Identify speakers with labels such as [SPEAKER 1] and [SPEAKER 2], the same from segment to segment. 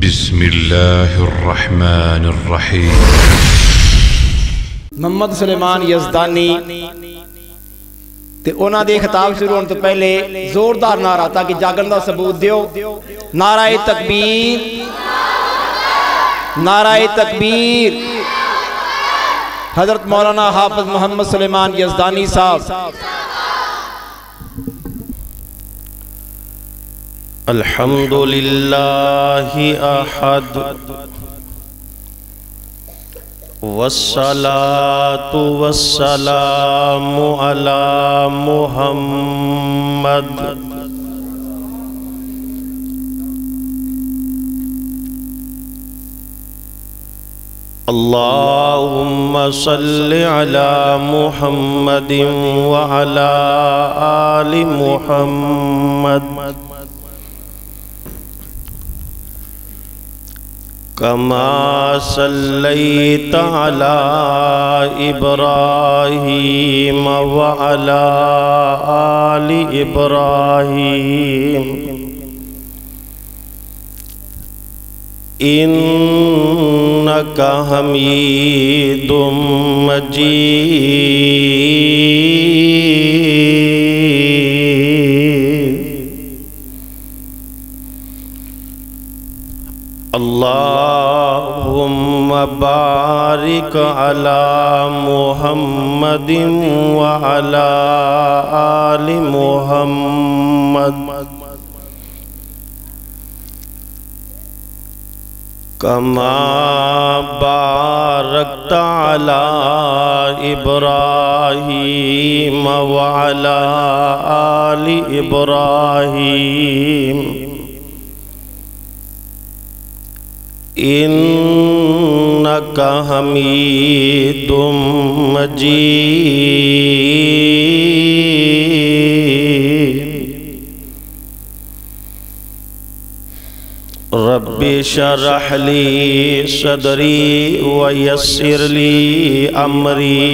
[SPEAKER 1] بسم اللہ الرحمن الرحیم۔
[SPEAKER 2] محمد سلیمان یزدانی تے انہاں دے خطاب شروع ہونے تو پہلے زوردار نعرہ تاکہ جاگن دا ثبوت دیو۔ نعرہ تکبیر، نعرہ تکبیر۔ حضرت مولانا حافظ محمد سلیمان یزدانی صاحب۔
[SPEAKER 3] الحمدللہ احد والصلاة والسلام علی محمد اللہم صل علی محمد وعلی آل محمد کما صلیت علی ابراہیم وعلی آل ابراہیم انک حمید مجید۔ اللہم بارک علی محمد وعلی آل محمد کما بارکت علی ابراہیم وعلی آل ابراہیم انک حمید مجید۔ رب اشرح لی صدری ویسر لی امری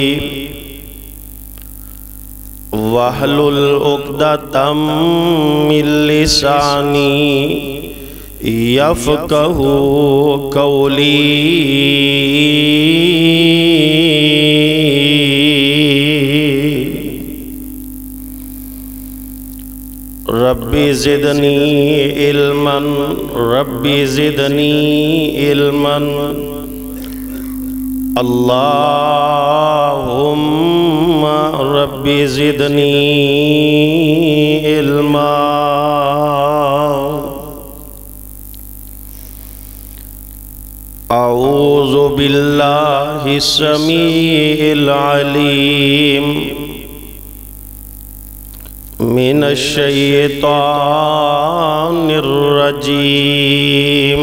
[SPEAKER 3] واحلل عقدۃ من لسانی یفقہ قولی۔ ربی زدنی علما ربی زدنی علما اللہم ربی زدنی علما۔ اعوذ باللہ السمیع العلیم من الشیطان الرجیم۔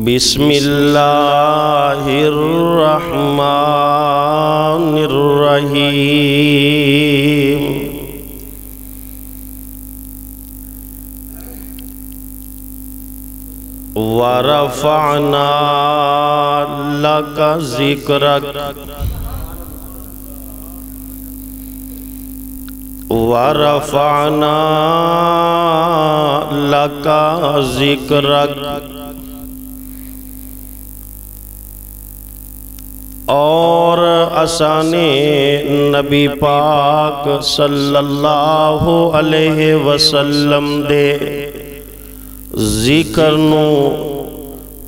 [SPEAKER 3] بسم اللہ الرحمن الرحیم۔ وَرَفَعْنَا لَكَ ذِكْرَكَ وَرَفَعْنَا لَكَ ذِكْرَكَ۔ اور اسانے نبی پاک صلی اللہ علیہ وسلم دے ذکر نو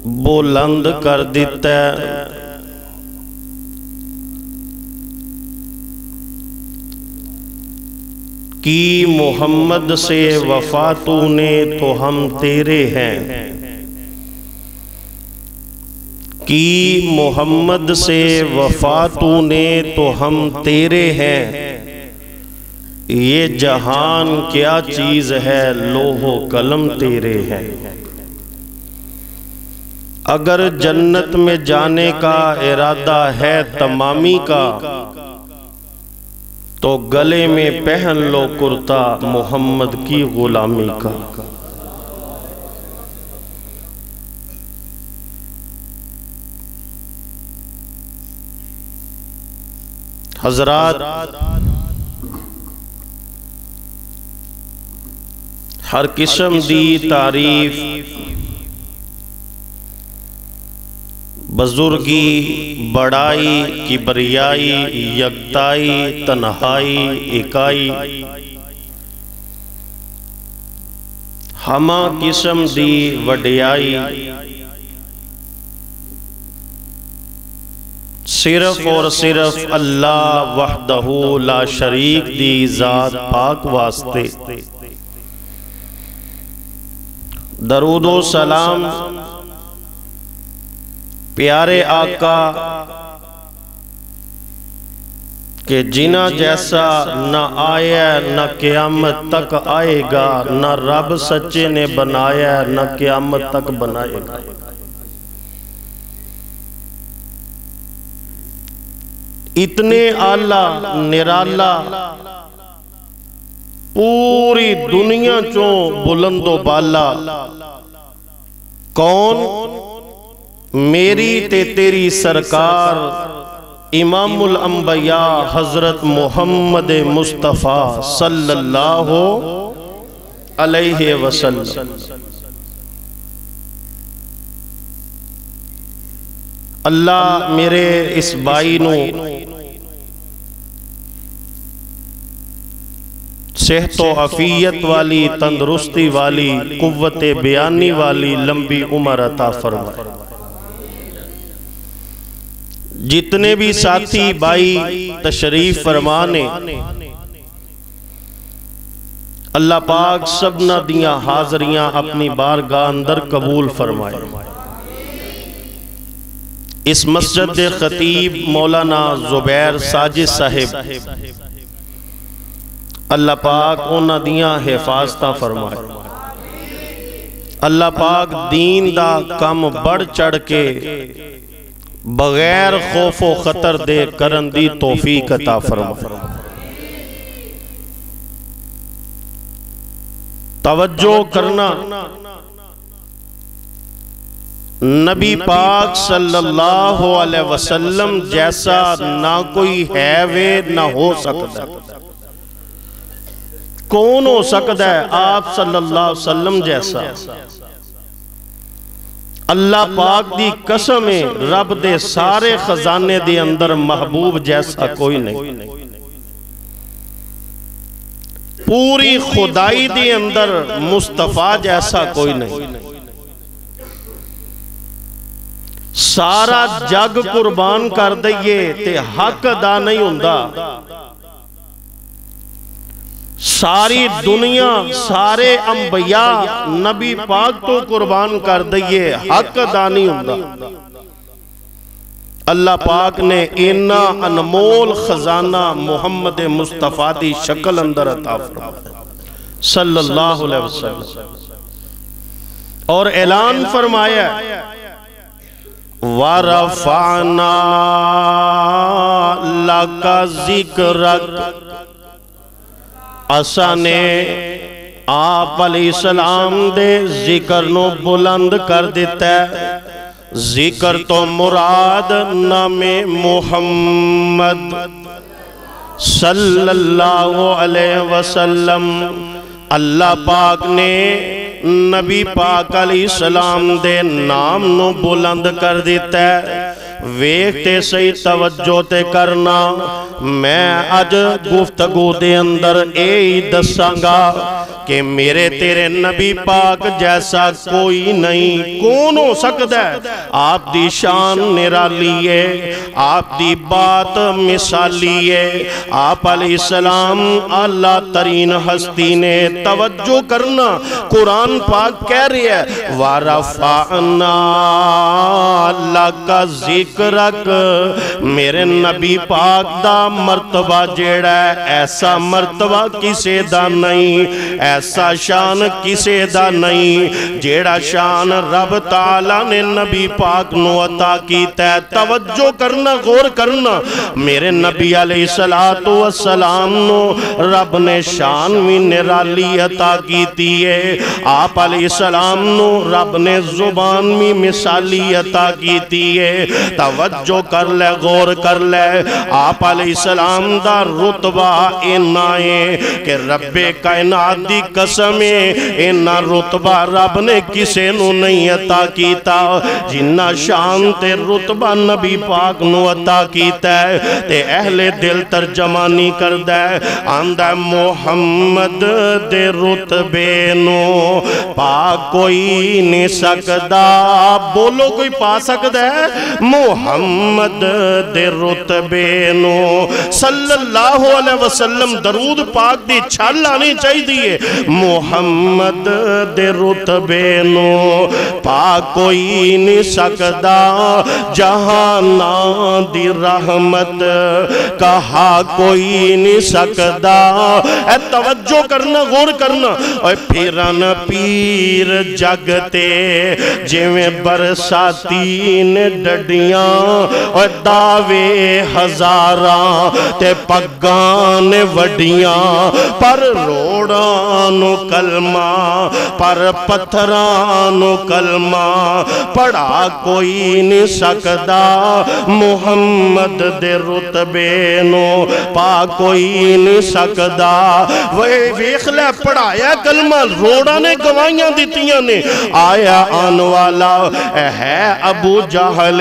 [SPEAKER 3] بلند کر دیتا ہے۔ کی محمد سے وفا تو نے تو ہم تیرے ہیں، کی محمد سے وفا تو نے تو ہم تیرے ہیں۔ یہ جہان کیا چیز ہے لوح و قلم تیرے ہیں۔ اگر جنت میں جانے کا ارادہ ہے تمامی کا تو گلے میں پہن لو کرتا محمد کی غلامی کا۔ حضرات، ہر قسم دی تعریف بزرگی بڑائی کبریائی یکتائی تنہائی اکائی ہما قسم دی وڈیائی صرف اور صرف اللہ وحدہ لا شریک دی ذات پاک واسطے درود و سلام پیارے آقا کہ جنہ جیسا نہ آیا نہ قیامت تک آئے گا، نہ رب سچے نے بنایا نہ قیامت تک بنائے گا۔ اتنے اعلیٰ نرالا پوری دنیا چوں بلند و بالا کون؟ میری تے تیری سرکار امام الانبیاء حضرت محمد مصطفیٰ صلی اللہ علیہ وسلم۔ اللہ میرے اس بائی نو صحت و عافیت والی، تندرستی والی، قوت بیانی والی لمبی عمر عطا فرمائے۔ جتنے بھی ساتھی بائی تشریف فرمانے، اللہ پاک سبنا دیاں حاضریاں اپنی بارگاہ اندر قبول فرمائے۔ اس مسجد خطیب مولانا زبیر ساجد صاحب، اللہ پاک انہاں دیاں حفاظتہ فرمائے۔ اللہ پاک دین دا کم بڑھ چڑھ کے بغیر خوف و خطر دے کرن دی توفیق عطا فرمائے۔ توجہ کرنا، نبی پاک صلی اللہ علیہ وسلم جیسا نہ کوئی ہے وے نہ ہو سکتا۔ کون ہو سکتا ہے آپ صلی اللہ علیہ وسلم جیسا؟ اللہ پاک دی قسم ہے، رب دے سارے خزانے دے اندر محبوب جیسا کوئی نہیں۔ پوری خدائی دے اندر مصطفیٰ جیسا کوئی نہیں۔ سارا جگ قربان کر دئیے تے حق ادا نہیں ہوندہ۔ ساری دنیا سارے انبیاء نبی پاک تو قربان کر دئیے، حق ادا نہیں ہوندہ۔ اللہ پاک نے اینا انمول خزانہ محمد مصطفیٰ دی شکل اندر عطا فرمایا صلی اللہ علیہ وسلم، اور اعلان فرمایا وَرَفَعْنَا لَكَ ذِكْرَكَ۔ اسا نے آپ علیہ السلام دے ذکر نو بلند کر دیتا ہے۔ ذکر تو مراد نام محمد صلی اللہ علیہ وسلم۔ اللہ پاک نے نبی پاک علیہ السلام دے نام نو بلند کر دیتا ہے۔ ویکھتے صحیح توجہ تے کرنا، میں آج گفتگو دے اندر اے دساں گا کہ میرے تیرے نبی پاک جیسا کوئی نہیں۔ کون ہو سکتا ہے؟ آپ دی شان نرالی ہے، آپ دی بات مثالی ہے۔ آپ علیہ السلام اللہ ترین ہستی نے، توجہ کرنا، قرآن پاک کہہ رہی ہے وَرَفَعْنَا لَكَ ذِكْرَكَ۔ میرے نبی پاک دا مرتبہ جیڑا ہے ایسا مرتبہ کسے دا نہیں، ایسا شان کسے دا نہیں جیڑا شان رب تعالیٰ نے نبی پاک نو عطا کیتا ہے۔ توجہ کرنا، غور کرنا، میرے نبی علیہ السلام نو رب نے شان بھی نرالی عطا کیتی ہے۔ آپ علیہ السلام نو رب نے زبان بھی مثالی عطا کیتی ہے۔ توجہ کر لے غور کر لے آپ علیہ السلام دا رتبہ اینا ہے کہ رب کائنات دی قسم اینا رتبہ رب نے کسے نو نہیں عطا کیتا جنہ شان تے رتبہ نبی پاک نو عطا کیتا ہے تے اہل دل ترجمانی کر دے آندہ محمد دے رتبے نو پا کوئی نہیں سکدا بولو کوئی پا سکدا ہے محمد دے رتبے نو صلی اللہ علیہ وسلم درود پاک دی چھال آنی چاہی دیئے محمد دے رتبے نو پا کوئی نہیں سکدا جہانا دی رحمت کہا کوئی نہیں سکدا اے توجہ کرنا غور کرنا اور پھران پیر جگتے جویں برساتین ڈڈیاں اور دعوے ہزاراں تے پگان وڈیاں پر روڑانو کلمہ پر پتھرانو کلمہ پڑھا کوئی نہیں سکدا محمد دے رتبے نو پا کوئی نہیں سکدا ویخ لے پڑھایا کلمہ روڑا نے گوائیاں دیتیاں نے آیا آن والا ہے ابو جہل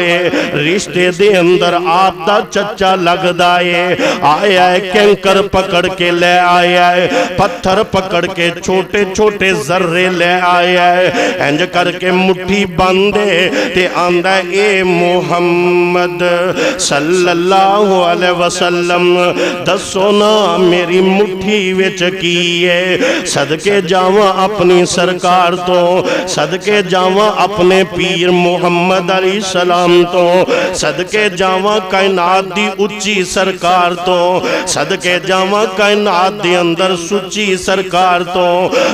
[SPEAKER 3] رشتے دے اندر آپ دا چچا لگ دائے آیا ہے کینکر پکڑ کے لے آیا ہے پتھر پکڑ کے چھوٹے چھوٹے ذرے لے آیا ہے انج کر کے مٹھی باندے تے آندہ اے محمد صلی اللہ علیہ وسلم دسو نا میری مٹھی وچ کیے صدقے جاواں اپنی سرکار تو صدقے جاواں اپنے پیر محمد علیہ السلام تو صدقے جاواں کائنات دی اچھی سرکار تو صدقے جاواں کائنات دی اندر سچی سرکار تو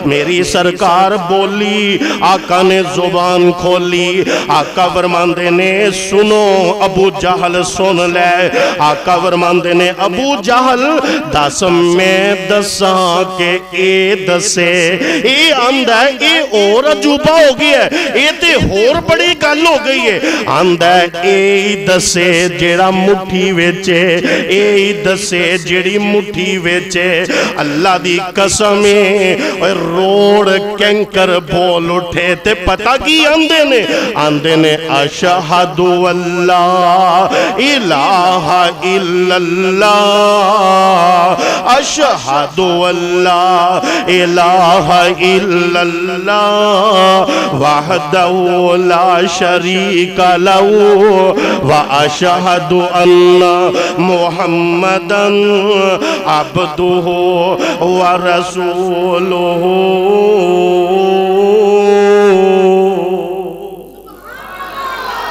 [SPEAKER 3] میری سرکار بولی آقا نے زبان کھولی آقا فرماندے نے سنو ابو جہل سن لے آقا فرماندے نے ابو جہل دس میں دساں کے اے دسے اے آندہ ہے اے اور عجوبہ ہو گیا ہے اے تے اور بڑی گل ہو گئی ہے آندہ ہے اے دسے جیڑا مٹھی ویچے اے دسے جیڑی مٹھی ویچے اللہ دی قسمیں روڑ کینکر بول اٹھے تے پتہ کی آندے نے اشہد اللہ الہ الا اللہ اشہد اللہ الہ الا اللہ وحدہ لا شریک لہو واشہد ان محمدًا عبدہ ورسولہ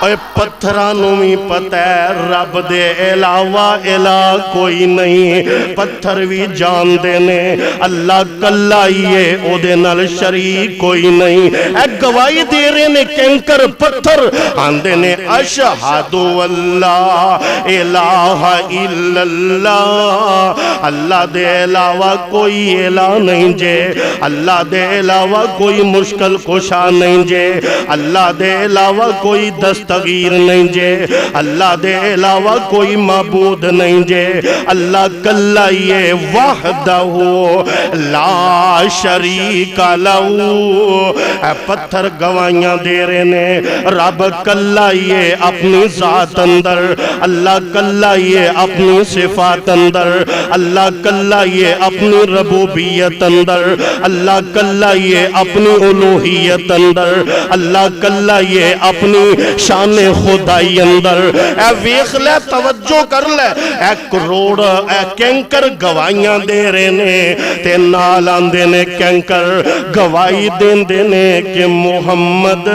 [SPEAKER 3] اے پتھرانوں میں پتہ ہے رب دے علاوہ الہ کوئی نہیں پتھر بھی جان دینے اللہ کلائیے او دے نال شریک کوئی نہیں اے گواہی دے رہے نے کینکر پتھر آندے نے اشہد اللہ الہ الا اللہ اللہ دے علاوہ کوئی الہ نہیں جے اللہ دے علاوہ کوئی مشکل کشا نہیں جے اللہ دے علاوہ کوئی دستگیر نہیں جے اللہ دے علاوہ کوئی معبود نہیں جے اللہ کلائیے وحدہ لا شریک لہو اے پتھر گوائیاں دے رہے نے رب کلائیے اپنی ذات اندر اللہ کلائیے اپنی صفات اندر اللہ کلائیے اپنی ربوبیت اندر اللہ کلائیے اپنی الوہیت اندر اللہ کلائیے اپنی شان خدائی اندر اے ویخ لے توجہ کر لے اے کروڑ اے کینکر گوائیاں دے رہے نے تے نالان دینے کینکر گوائی دین دینے کہ محمد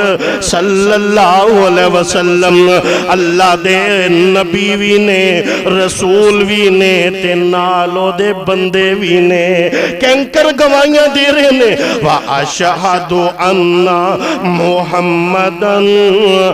[SPEAKER 3] صلی اللہ علیہ وسلم اللہ دے نبی بھی نے رسول بھی نے تے نالو دے بندے بھی نے کینکر گوائیاں دے رہے نے وَأَشْهَدُ أَنَّ مُحَمَّدًا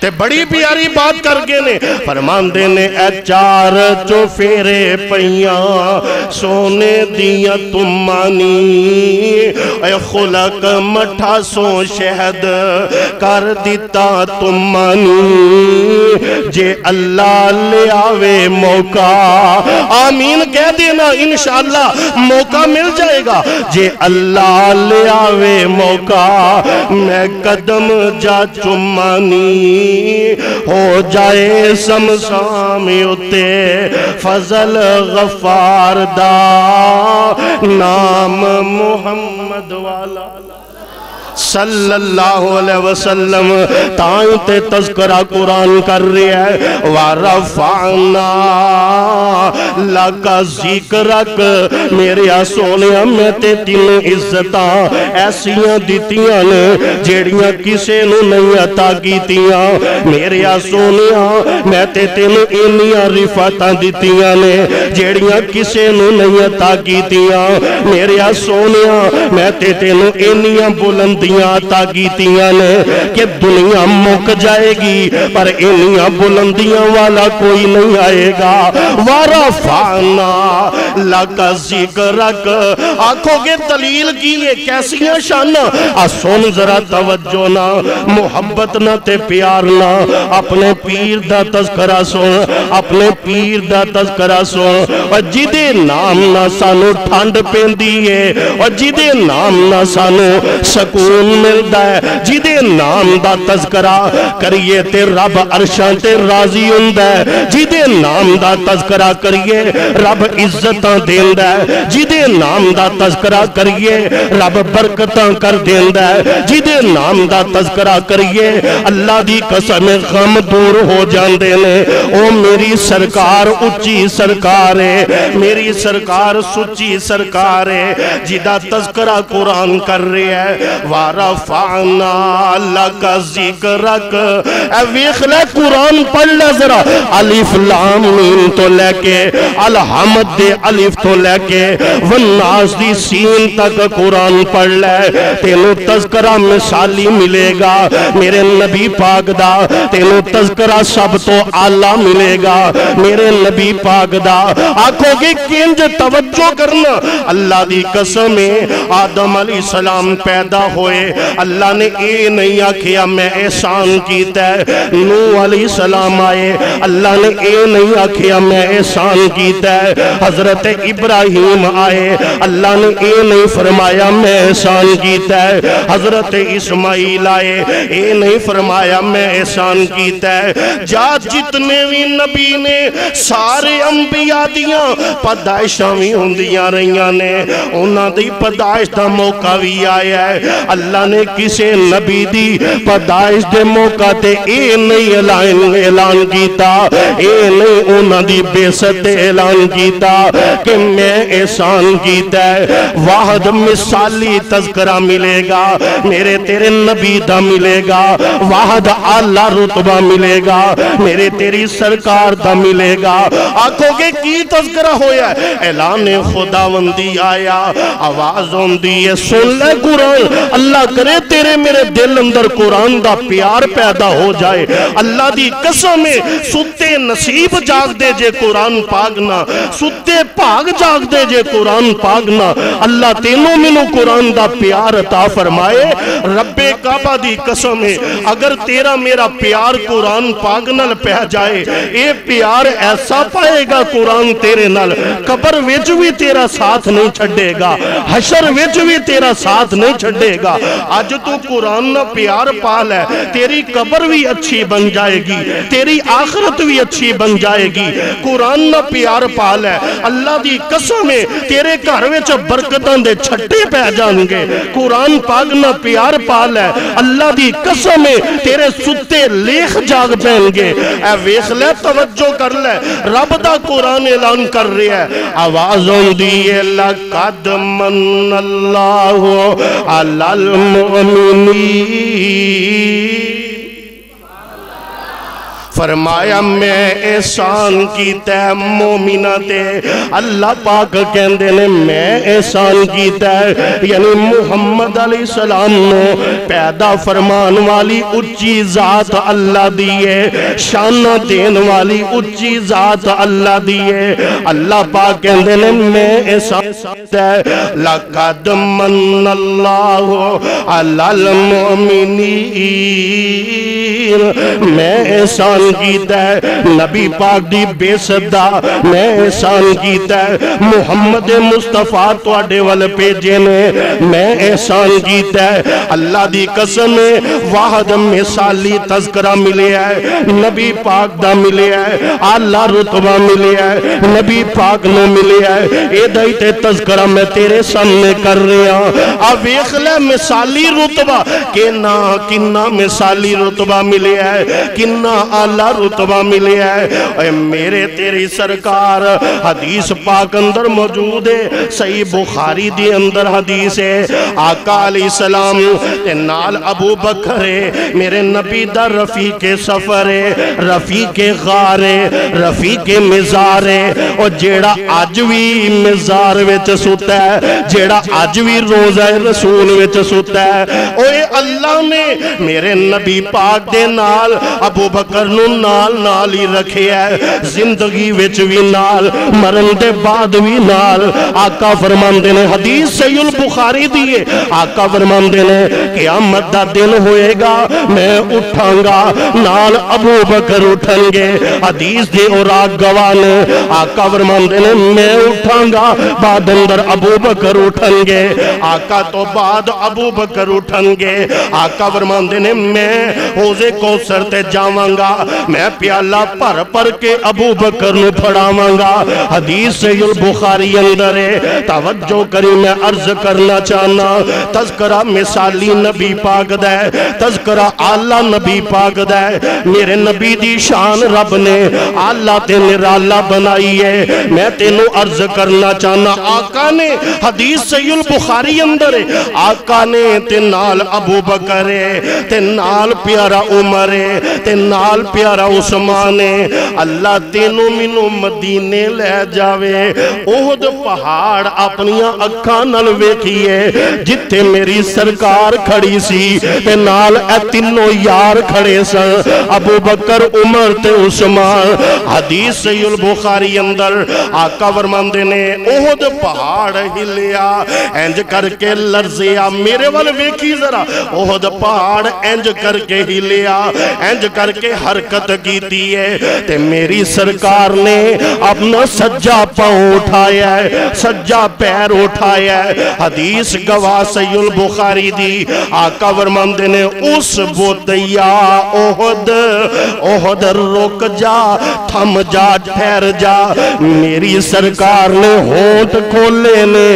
[SPEAKER 3] تے بڑی پیاری بات کر گئے نے، فرماندے نے اے چار چوفیرے پیاں سونے دیا تم مانی، اے خلق مٹھا سو شہد کر دیتا تم مانی، جے اللہ لے آوے موقع آمین کہہ دینا انشاءاللہ موقع مل جائے گا، جے اللہ لے آوے موقع میں قدم جا چمانی، ہو جائے سمسام اتے فضل غفار دا نام محمد والا صلی اللہ علیہ وسلم، تائیں تے تذکرہ قرآن کر رہی ہے وَرَفَعْنَا لَكَ ذِكْرَكَ، میرے سونیا میں تے تین عزتاں ایسیاں دیتیاں نے جیڑیاں کسے نو نہیں عطا کیتیاں، میرے سونیا میں تے تین انیاں رفعتاں دیتیاں نے جیڑیاں کسے نو نہیں عطا کیتیاں، میرے سونیا میں تے تین انیاں بلندیاں عطا کیتیاں نے کہ دنیا مک جائے گی پر انیاں بلندیاں والا کوئی نہیں آئے گا، وَرَفَعْنَا لَكَ ذِكْرَكَ، آنکھوں کے دلیل کی یہ کیسیاں شانہ، سن ذرا توجہ نہ محبت نہ تے پیار نہ، اپنے پیر دا تذکرہ سن، اپنے پیر دا تذکرہ سن، اور جدے نام نہ سانو ٹھنڈ پیندی ہے، اور جدے نام نہ سانو سکون ملدا ہے، جدے نام دا تذکرہ کریے تے رب عرشاں تے راضی ہوندا ہے، جدے نام دا تذکرہ کریے رب عزتاں دیندا ہے، جدے نام دا تذکرہ کریے رب برکتاں کر دیندا ہے، جدے نام دا تذکرہ کریے اللہ دی قسم غم دور ہو جاندے نے، او میری سرکار اچھی سرکار ہے، میری سرکار سچی سرکار ہے، جدا تذکرہ قرآن کر رہے ہے وَرَفَعْنَا لَكَ ذِكْرَكَ، اے ویخ لے قرآن پڑھ لے ذرا، الف لام میم تو لے کے الحمد دے الف تو لے کے والناس دی سین تک قرآن پڑھ لے، تینوں تذکرہ مثالی ملے گا میرے نبی پاک دا، تینوں تذکرہ سب تو اعلیٰ ملے گا میرے نبی پاک دا، آنکھوں کے کنج توجہ کرنا، اللہ دی قسم آدم علیہ السلام پیدا ہوئے، اللہ نے اے نہیں آکھیا میں احسان کیتا ہے، نوح علیہ السلام آئے، اللہ نے اے نہیں آکھیا میں احسان کیتا ہے، حضرت ابراہیم آئے، اللہ نے اے نہیں فرمایا میں احسان کیتا ہے، حضرت اسماعیل آئے، اے نہیں فرمایا میں احسان کیتا ہے، جا جتنے بھی نبی نے سارے انبیاء دیاں پدائشاں بھی ہوندیاں رہیاں نے، انہاں دی پدائش دا موقع بھی آیا ہے، اللہ نے کسے نبی دی پدائش دے موقع تے اے نہیں اعلان کیتا، اے نہیں انہاں دی بیست اعلان کیتا کہ میں احسان کیتا ہے، واحد مثالی تذکرہ ملے گا میرے تیرے نبی دا ملے گا، واحد اعلیٰ رتبہ ملے گا میرے تیری سرکار دا ملے گا، آنکھوں کے کی تذکرہ ہویا ہے، اعلان خداوندی آیا، آواز ہوندی ہے سن لے قرآن، اللہ کرے تیرے میرے دل اندر قرآن دا پیار پیدا ہو جائے، اللہ دی قسم ستے نصیب جاگ دے جے قرآن پاگنا، ستے پاگ جاگ دے جے قرآن پاگنا، اللہ تینوں منو قرآن دا پیار عطا فرمائے، رب کعبہ دی قسم اگر تیرا میرا پیار قرآن پاگنال پہ جائے، اے پیار ایسا پائے گا قرآن تیرے نال، قبر وچ بھی تیرا ساتھ نہیں چھڑے گا، حشر وچ بھی تیرا ساتھ نہیں چھڑے گا، آج تو قرآن نہ پیار پال ہے، تیری قبر بھی اچھی بن جائے گی، تیری آخرت بھی اچھی بن جائے گی، قرآن نہ پیار پال ہے، اللہ دی قسم تیرے گھر وچ برکتاں دے چھٹے پہ جان گے، قرآن پاک نہ پیار پال ہے، اللہ دی قسم تیرے ستے لیخ جاگ پہن گے، اے ویخ لے توجہ کر لے، رب دا قرآن اعلان کر رہے ہے، آوازوں دیئے لَقَدْ مَنَّ اللَّهُ عَلَى الْمُؤْمِنِينَ فرمایا میں احسان کیتا ہے مومنہ تے اللہ پاک کہندے نے میں احسان کیتا ہے یعنی محمد علیہ السلام نو پیدا فرمان والی اچھی ذات اللہ دیئے شانہ دین والی اچھی ذات اللہ دیئے اللہ پاک کہندے نے میں احسان کیتا ہے لَقَدْ مَنَّ اللَّهُ عَلَى الْمُؤْمِنِينَ میں احسان کیتا ہے نبی پاک دی بے صدا میں احسان کیتا ہے محمد مصطفیٰ توڑے والے پیجے نے میں احسان کیتا ہے اللہ دی قسم واحد مثالی تذکرہ ملے ہے نبی پاک دا ملے ہے اللہ رتبہ ملے ہے نبی پاک نو ملے ہے اے دائیتے تذکرہ میں تیرے سامنے کر رہے ہیں اب ایک لے مثالی رتبہ کنہ مثالی رتبہ ملے ہے کنہ اللہ رتبہ ملے ہے اے میرے تیری سرکار حدیث پاک اندر موجود ہے صحیح بخاری دی اندر حدیث ہے آقا علیہ السلام تے نال ابو بکر ہے میرے نبی دا رفیق سفر ہے رفیق غار ہے رفیق مزار ہے اور جیڑا آجوی مزار وچ سوتا ہے جیڑا آجوی روزہ رسول وچ سوتا ہے اوے اللہ نے میرے نبی پاک دے نال ابو بکر نو نال ہی رکھے ہے زندگی وچ بھی نال مرن دے بعد بھی نال آقا فرماندے نے حدیث صحیح البخاری دیئے آقا فرماندے نے قیامت دا دن ہوئے گا میں اٹھاں گا نال ابو بکر اٹھیں گے حدیث دے اور گوانے آقا فرماندے نے میں اٹھاں گا بعد اندر ابو بکر اٹھیں گے آقا تو بعد ابو بکر اٹھیں گے آقا فرماندے نے میں حوضے کوثر تے جاواں گا میں پیالہ پر کے ابو بکر نو پھڑاواں گا حدیث صحیح البخاری اندر ہے توجہ کری میں عرض کرنا چاہنا تذکرہ مثالی نبی پاک دے تذکرہ آلہ نبی پاک دے میرے نبی دی شان رب نے آلہ تے نرالہ بنائی ہے میں تینوں عرض کرنا چاہنا آقا نے حدیث صحیح البخاری اندر ہے آقا نے تے نال ابو بکر ہے تے نال پیارا عمر ہے تے نال پیارا عثمان ہے اللہ تینوں منو مدینے لے جاوے احد پہاڑ اپنیاں اکھاں نال ویکھیے جتھے میری سرکار کھڑی سی تے نال اے تینوں یار کھڑے سن ابو بکر عمر تے عثمان حدیث صحیح البخاری اندر آقا فرماندے نے احد پہاڑ ہلیا انج کر کے لرزیا میرے وال ویکھی ذرا احد پہاڑ انج کر کے ہلیا انج کر کے حرکت کیتی ہے تے میری سرکار نے اپنا سجا پاؤں اٹھایا ہے سجا پیر اٹھایا ہے حدیث گواہ صحیح البخاری دی آقا فرماندے نے اس بودیا احد رک جا تھم جا ٹھہر جا میری سرکار نے ہونٹ کھولے نے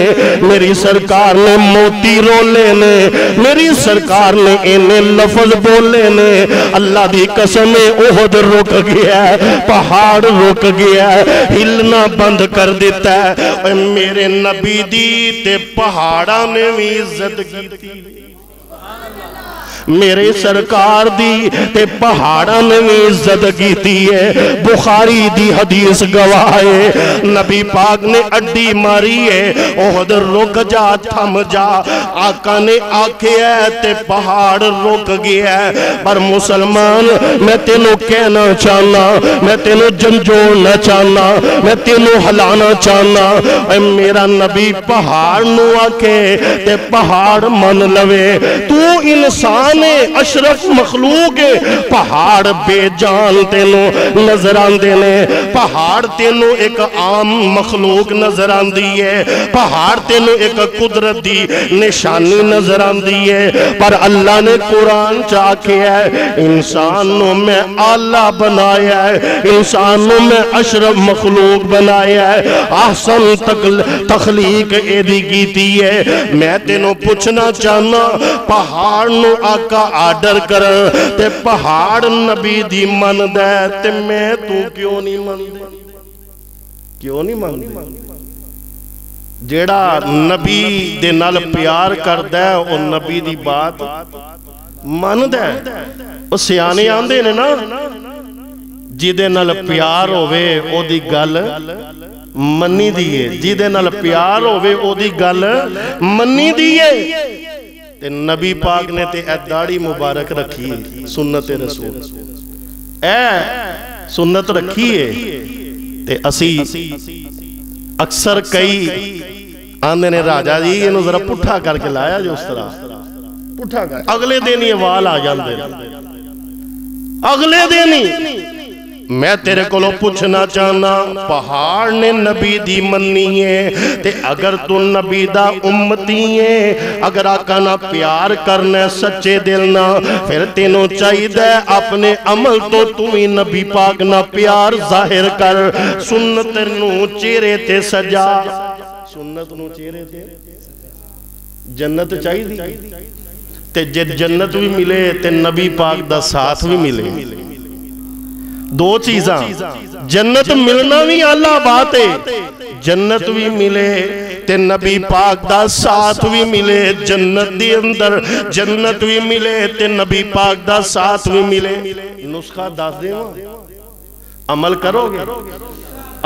[SPEAKER 3] میری سرکار نے موتی رولے نے میری سرکار نے انہیں لفظ بولے نے اللہ دی قسم احد رک گیا ہے پہاڑ رک گیا ہے ہلنا بند کر دیتا ہے میرے نبی دی تے پہاڑا نے بھی عزت کی تھی میرے سرکار دی تے پہاڑا نے بھی عزت کیتی ہے بخاری دی حدیث گواہ ہے نبی پاک نے اڈی ماری ہے احد رک جا تھم جا آقا نے آکھے ہے تے پہاڑ رک گیا ہے پر مسلمان میں تینوں کہنا چاہنا میں تینوں جنجوڑنا چاہنا میں تینوں ہلانا چاہنا اے میرا نبی پہاڑ نو آکے تے پہاڑ من لوے تو انسان اشرف مخلوق پہاڑ بے جان تینوں نظر آن دینے پہاڑ تینوں ایک عام مخلوق نظر آن دیئے پہاڑ تینوں ایک قدرت دی نشانی نظر آن دیئے پر اللہ نے قرآن چاکے ہے انسانوں میں آلہ بنایا ہے انسانوں میں اشرف مخلوق بنایا ہے احسن تخلیق ایدی کیتی ہے میں تینوں پوچھنا چاہنا پہاڑ نو آقا آڈر کر تے پہاڑ نبی دی من دے تے میں تو کیوں نہیں من دے کیوں نہیں من دے جیڑا نبی دے نال پیار کر دے او نبی دی بات من دے او سیانے آن دے نا جیدے نال پیار ہوئے او دی گل منی دیئے، جیدے نال پیار ہوئے او دی گل منی دیئے۔ تے نبی پاک نے تے اے داڑھی مبارک رکھی ہے، سنت رسول اے سنت رکھی ہے۔ تے اسی اکثر کئی آندے نے راجہ جی یہ ذرا پٹھا کر کے لایا جو اس طرح پٹھا کر اگلے دن یہ وال آ جاندے، اگلے دن ہی میں تیرے کو پوچھنا چاہنا، پہاڑ نے نبی دی مننی ہے تے اگر تو نبی دا امتی ہے، اگر آقا نہ پیار کرنا سچے دل نہ، پھر تینوں چاہی دے اپنے عمل تو ہی نبی پاک نہ پیار ظاہر کر، سنت نو چہرے تے سجا، سنت نو چہرے تے جنت چاہی دی تے جنت بھی ملے تے نبی پاک دا ساتھ بھی ملے۔ دو چیزاں، جنت ملنا بھی اللہ بات ہے، جنت بھی ملے تے نبی پاک دا ساتھ بھی ملے، جنت دی اندر جنت بھی ملے تے نبی پاک دا ساتھ بھی ملے۔ نسخہ دس دے عمل کرو گے،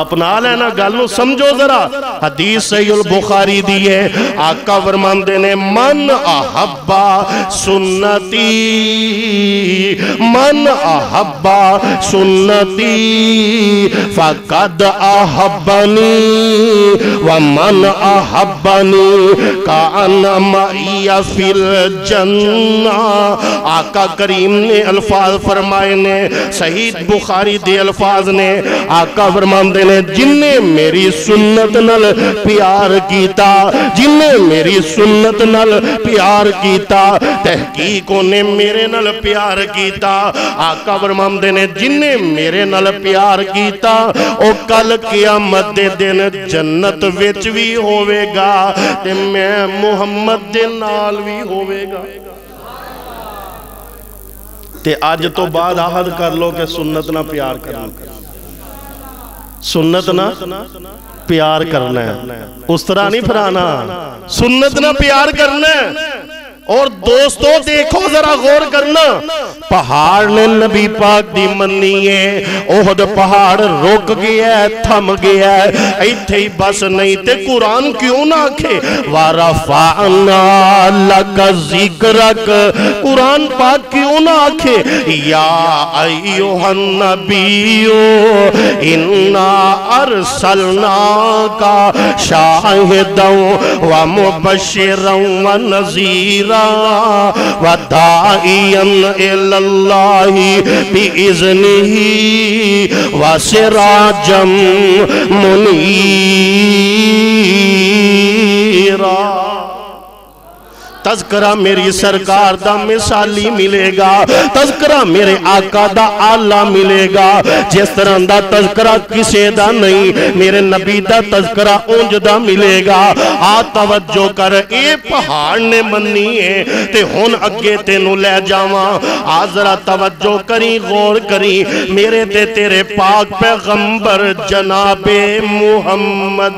[SPEAKER 3] اپنا لینا گلوں سمجھو ذرا۔ حدیث صحیح البخاری دیئے، آقا فرماندے نے من احبا سنتی، من احبا سنتی فقد احبنی ومن احبنی کان معی فی الجنہ۔ آقا کریم نے الفاظ فرمائے نے، صحیح بخاری دے الفاظ نے، آقا فرماندے جن نے میری سنت نل پیار کیتا، جن نے میری سنت نل پیار کیتا، تحقیقوں نے میرے نل پیار کیتا۔ آقا فرماندے نے جن نے میرے نل پیار کیتا او کل قیامت دے دن جنت وچ بھی ہوئے گا تے میں محمد دے نال بھی ہوئے گا۔ تے آج تو بعد عہد کر لو کہ سنت نہ پیار کرنا، سنت نہ پیار کرنا ہے، اس طرح نہیں پھرانا، سنت نہ پیار کرنا ہے۔ اور دوستو دیکھو ذرا غور کرنا، پہاڑ نے نبی پاک دی مننی ہے، احد پہاڑ رک گیا ہے، تھم گیا ہے، ایتھے ہی بس نہیں تے قرآن کیوں نہ آکھے وَرَفَعْنَا لَكَ ذِكْرَكَ، قرآن پاک کیوں نہ آکھے یا ایوہ النبی اِنَّا أَرْسَلْنَاكَ شَاهِدًا وَمُبَشِّرًا وَنَذِيرًا وَدَاعِيًا إِلَى اللَّهِ بِإِذْنِهِ وَسِرَاجًا مُنِيرًا۔ تذکرہ میری سرکار دا مثالی ملے گا، تذکرہ میرے آقا دا آلہ ملے گا، جس طرح دا تذکرہ کسے دا نہیں، میرے نبی دا تذکرہ اونج دا ملے گا۔ آ توجہ کر، اے پہاڑ نے مننی ہے تے ہون اگے تینوں لے جاواں، آ ذرا توجہ کری غور کری، میرے تے تیرے پاک پیغمبر جناب محمد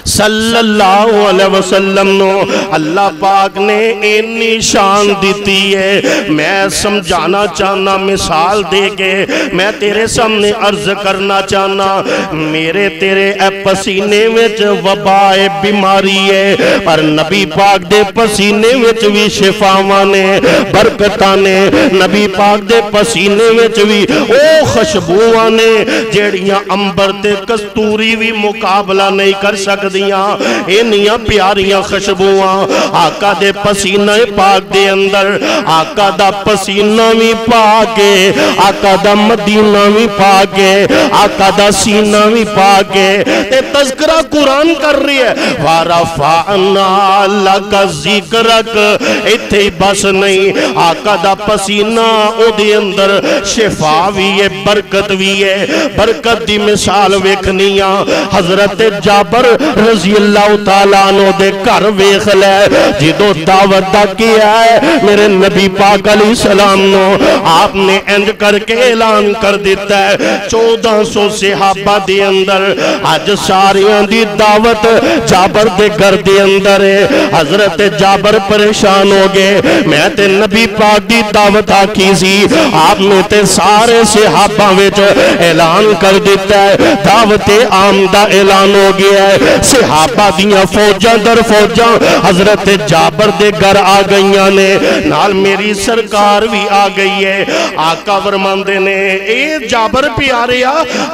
[SPEAKER 3] صلی اللہ علیہ وسلم نو اللہ پاک نے اتنی شان دیتی ہے۔ میں سمجھانا چاہنا مثال دے کے، میں تیرے سامنے عرض کرنا چاہنا، میرے تیرے اے پسینے وچ وبائے بیماری ہے، پر نبی پاک دے پسینے وچ بھی شفاواں نے، برکتاں نے، نبی پاک دے پسینے وچ بھی او خوشبوواں نے جیڑیاں امبر تے کستوری بھی مقابلہ نہیں کر سکتی دیاں، انیاں پیاریاں خوشبوواں آقا دے پسینہ پاک دے اندر، آقا دا پسینہ بھی پاکے، آقا دا مدینہ بھی پاکے، آقا دا سینہ بھی پاکے۔ تے تذکرہ قرآن کر رہی ہے وَرَفَعْنَا لَكَ ذِكْرَكَ، اتھے بس نہیں، آقا دا پسینہ او دے اندر شفا بھی ہے، برکت بھی ہے۔ برکت دی مثال ویکھنیاں، حضرت جابر رضی اللہ تعالیٰ عنہ دے گھر ویکھ لے جدو دعوت دا کیا ہے میرے نبی پاک علیہ السلام نو آپ نے انج کر کے اعلان کر دیتا ہے 1400 صحابہ دے اندر آج ساریاں دی دعوت جابر دے گھر دے اندر ہے حضرت جابر پریشان ہو گئے میں تے نبی پاک دی دعوت آکی سی آپ نے تے سارے صحابہ وچ اعلان کر دیتا ہے دعوت عام دا اعلان ہو گیا ہے صحابہ دیاں فوجاں در فوجاں حضرت جابر دے گھر آ گئیاں نے نال میری سرکار بھی آ گئی ہے آقا فرماندے نے اے جابر پیاریا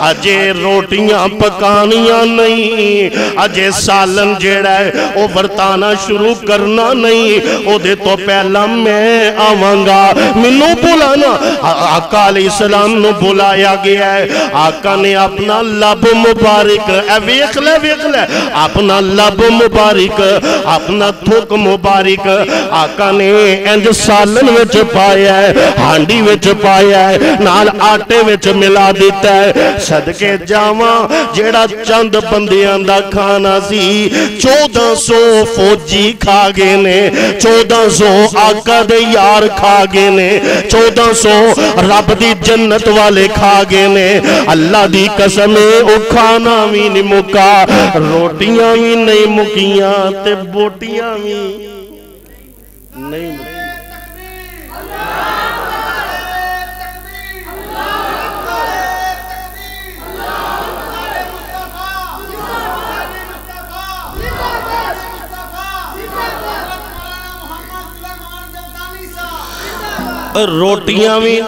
[SPEAKER 3] اجے روٹیاں پکانیاں نہیں اجے سالن جیڑا ہے او ورتانا شروع کرنا نہیں او دے تو پہلا میں آوانگا منو بلانا آقا علیہ السلام نو بلایا گیا ہے آقا نے اپنا لب مبارک ویکھ لے اپنا لب مبارک اپنا تھوک مبارک آقا نے انج سالن وچ پایا ہے ہانڈی وچ پایا ہے نال آٹے وچ ملا دیتا ہے صدقے جاواں جیڑا چند بندیاں دا کھانا سی 1400 فوجی کھا گئے نے 1400 آقا دے یار کھا گئے نے 1400 رب دی جنت والے کھا گئے نے اللہ دی قسم او کھانا بھی نہیں مکا روٹیاں بھی نہیں مکیاں تے بوٹیاں بھی نہیں مکیاں روٹیاں بھی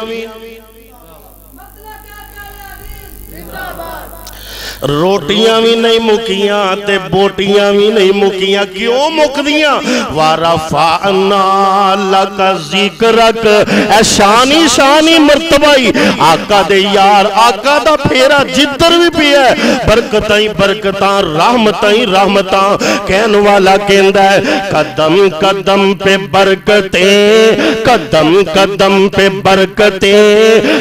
[SPEAKER 3] روٹیاں بھی نہیں مکیاں تے بوٹیاں بھی نہیں مکیاں کیوں مک دیاں وَرَفَعْنَا لَكَ ذِكْرَكَ اے شانی شانی مرتبائی آقا دے یار آقا دا پھیرا جدر بھی پیا ہے برکتائیں برکتاں رحمتائیں رحمتاں کہن والا کہندہ ہے قدم قدم پہ برکتیں قدم قدم پہ برکتیں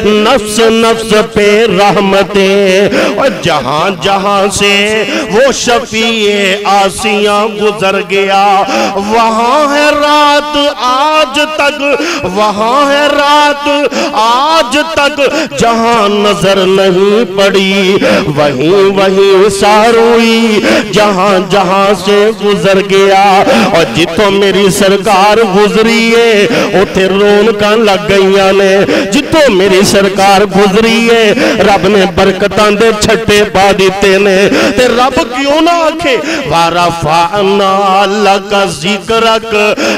[SPEAKER 3] نفس نفس پہ رحمتیں اور جہاں جہاں سے وہ شفیع آسیاں گزر گیا وہاں ہے رات آج تک وہاں ہے رات آج تک جہاں نظر نہیں پڑی وہیں وہیں ساروئی جہاں جہاں سے گزر گیا اور جتوں میری سرکار گزری ہے اتھے رونقاں لگ گئیاں نے جتوں میری سرکار گزری ہے رب نے برکتاں دے چھٹے پا دیتے نے تے رب کیوں نہ آکھے وَرَفَعْنَا لَكَ ذِكْرَكَ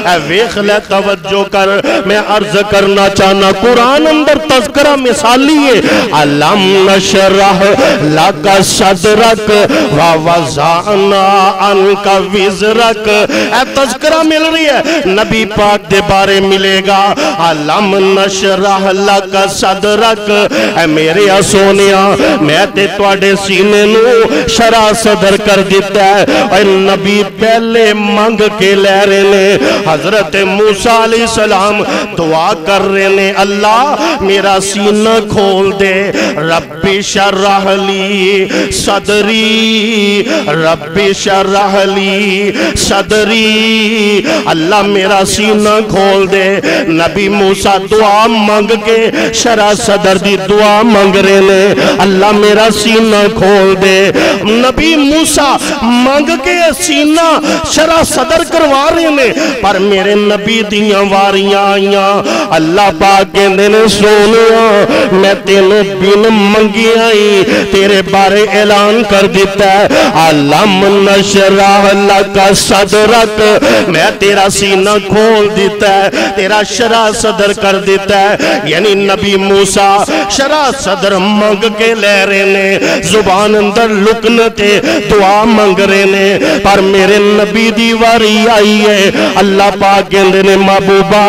[SPEAKER 3] اے ویکھ لے توجہ کر میں عرض کرنا چاہنا قرآن اندر تذکرہ مثالی ہے أَلَمْ نَشْرَحْ لَكَ صَدْرَكَ وَوَضَعْنَا عَنْكَ وِزْرَكَ اے تذکرہ مل رہی ہے نبی پاک دے بارے ملے گا أَلَمْ نَشْرَحْ لَكَ صَدْرَكَ اے میرے سونیا میں تے تواڈے سینے نو شرع صدر کر دیتا ہے اور نبی پہلے مانگ کے لے رہے نے حضرت موسیٰ علیہ السلام دعا کر رہے نے اللہ میرا سینہ کھول دے رب شرح لی صدری رب شرح لی صدری اللہ میرا سینہ کھول دے نبی موسیٰ دعا مانگ کے شرع صدر دی دعا مانگ رہے نے اللہ میرا سینہ کھول دے نبی موسیٰ مانگ کے سینہ شرع صدر کروا رہے نے پر میرے نبی دیاں واریاں آئیاں اللہ پاک کہندے نے سونیا میں تینوں بن منگی آئی تیرے بارے اعلان کر دیتا ہے علم نشرح لک صدرک میں تیرا سینہ کھول دیتا ہے تیرا شرع صدر کر دیتا ہے یعنی نبی موسیٰ شرع صدر مانگ کے لے رہے نے زبان اندر لکنتے دعا مانگ رہے نے پر میرے نبی دیواری آئی ہے اللہ پاک کہندے نے محبوبہ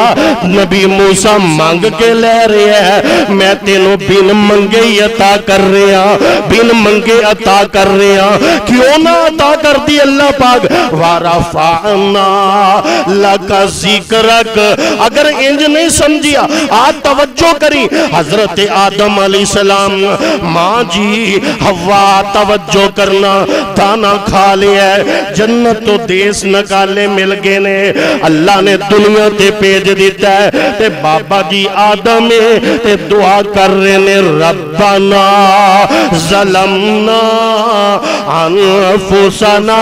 [SPEAKER 3] نبی موسیٰ مانگ کے لے رہے ہیں میں تینوں بن منگے عطا کر رہے ہیں بن منگے عطا کر رہے ہیں کیوں نہ عطا کر دی اللہ پاک وَرَفَعْنَا لَكَ ذِكْرَكَ اگر انج نہیں سمجھیا آج توجہ کری حضرت آدم علیہ السلام ماں جی حوا توجہ کرنا دانا کھا لیا ہے جنت تو دیس نکالے مل گئے نے اللہ نے دنیا تے پیج دیتا ہے تے بابا جی آدم تے دعا کر رہے نے ربنا ظلمنا انفسنا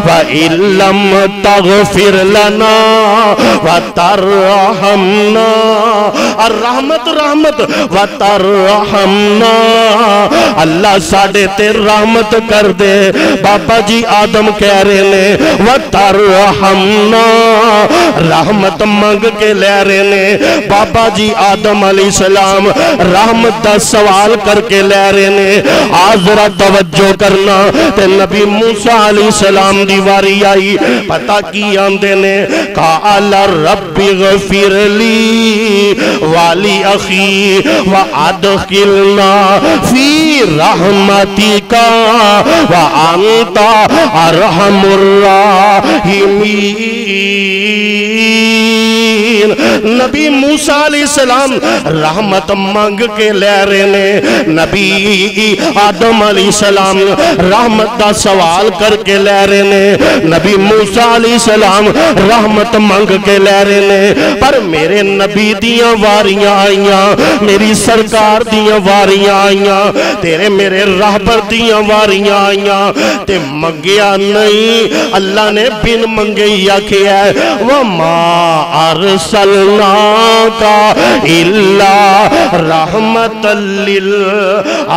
[SPEAKER 3] وَإِن لَّمْ تَغْفِرْ لَنَا وَتَرْحَمْنَا الرحمت رحمت وَتَرْحَمْنَا اللہ ساڑھے تے رحمت کر دے بابا جی آدم کہہ رہے نے وَتَرْحَمْنَا رحمت مانگ کے لے رہے نے بابا جی آدم علیہ السلام رحمت دا سوال کر کے لے رہے نے آزرہ توجہ کرنا تے نبی موسیٰ علیہ السلام دیواری آئی پتہ کی آندے نے قال رب غفر لی والی اخی وادخلنا فی رحمتک وانت ارحم الراحمین نبی موسیٰ علیہ السلام رحمت مانگ کے لے رہے نے نبی آدم علیہ السلام رحمت دا سوال کر کے لے رہے نے نبی موسیٰ علیہ السلام رحمت مانگ کے لے رہے نے پر میرے نبی دیاں واریاں آئیاں میری سرکار دیاں واریاں آئیاں تیرے میرے رہبر دیاں واریاں آئیاں تے منگیا نہیں اللہ نے بن منگے یا کیا ہے وَمَا أَرْسَلْنَاكَ إِلَّا رَحْمَةً لِلْعَالَمِينَ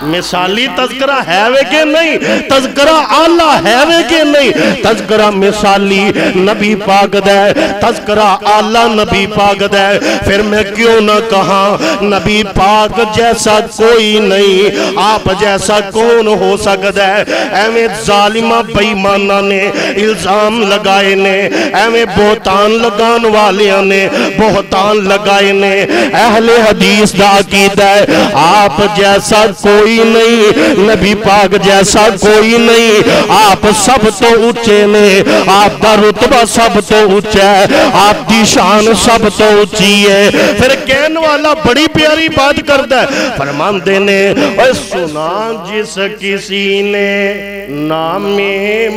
[SPEAKER 3] مثالی تذکرہ ہے وے کہ نہیں تذکرہ آلہ ہے وے کہ نہیں تذکرہ مثالی نبی پاک دے تذکرہ آلہ نبی پاک دے پھر میں کیوں نہ کہا نبی پاک جیسا کوئی نہیں آپ جیسا کون ہو سکتا ہے ایویں ظالمہ بیمانہ نے الزام لگائے نے ایویں بہتان لگان والیاں نے بہتان لگائے نے اہل حدیث دا عقیدہ ہے آپ جیسا کوئی نہیں نبی پاک جیسا کوئی نہیں آپ سب تو اونچے نے آپ دا رتبہ سب تو اونچا ہے آپ دی شان سب تو اونچی ہے پھر کہنے والا بڑی پیاری بات کرتا ہے فرماندے نے اے سنا جس کسی نے نام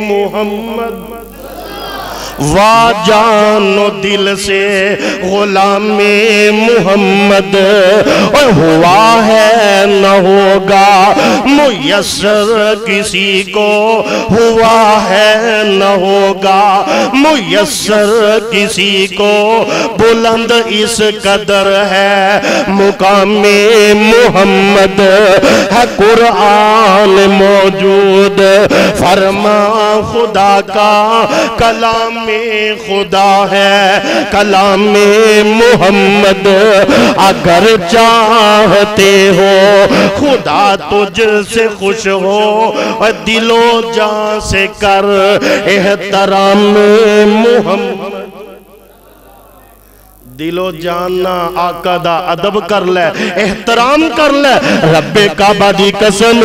[SPEAKER 3] محمد وا جانو دل سے غلام محمد ہوا ہے نہ ہوگا میسر کسی کو ہوا ہے نہ ہوگا میسر کسی کو بلند اس قدر ہے مقام محمد ہے قرآن موجود فرما خدا کا کلام خدا ہے کلام محمد اگر چاہتے ہو خدا تجھ سے خوش ہو دل و جان سے کر احترام محمد دل و جاننا آقا دا ادب کر لے احترام کر لے رب کعبہ دی قسم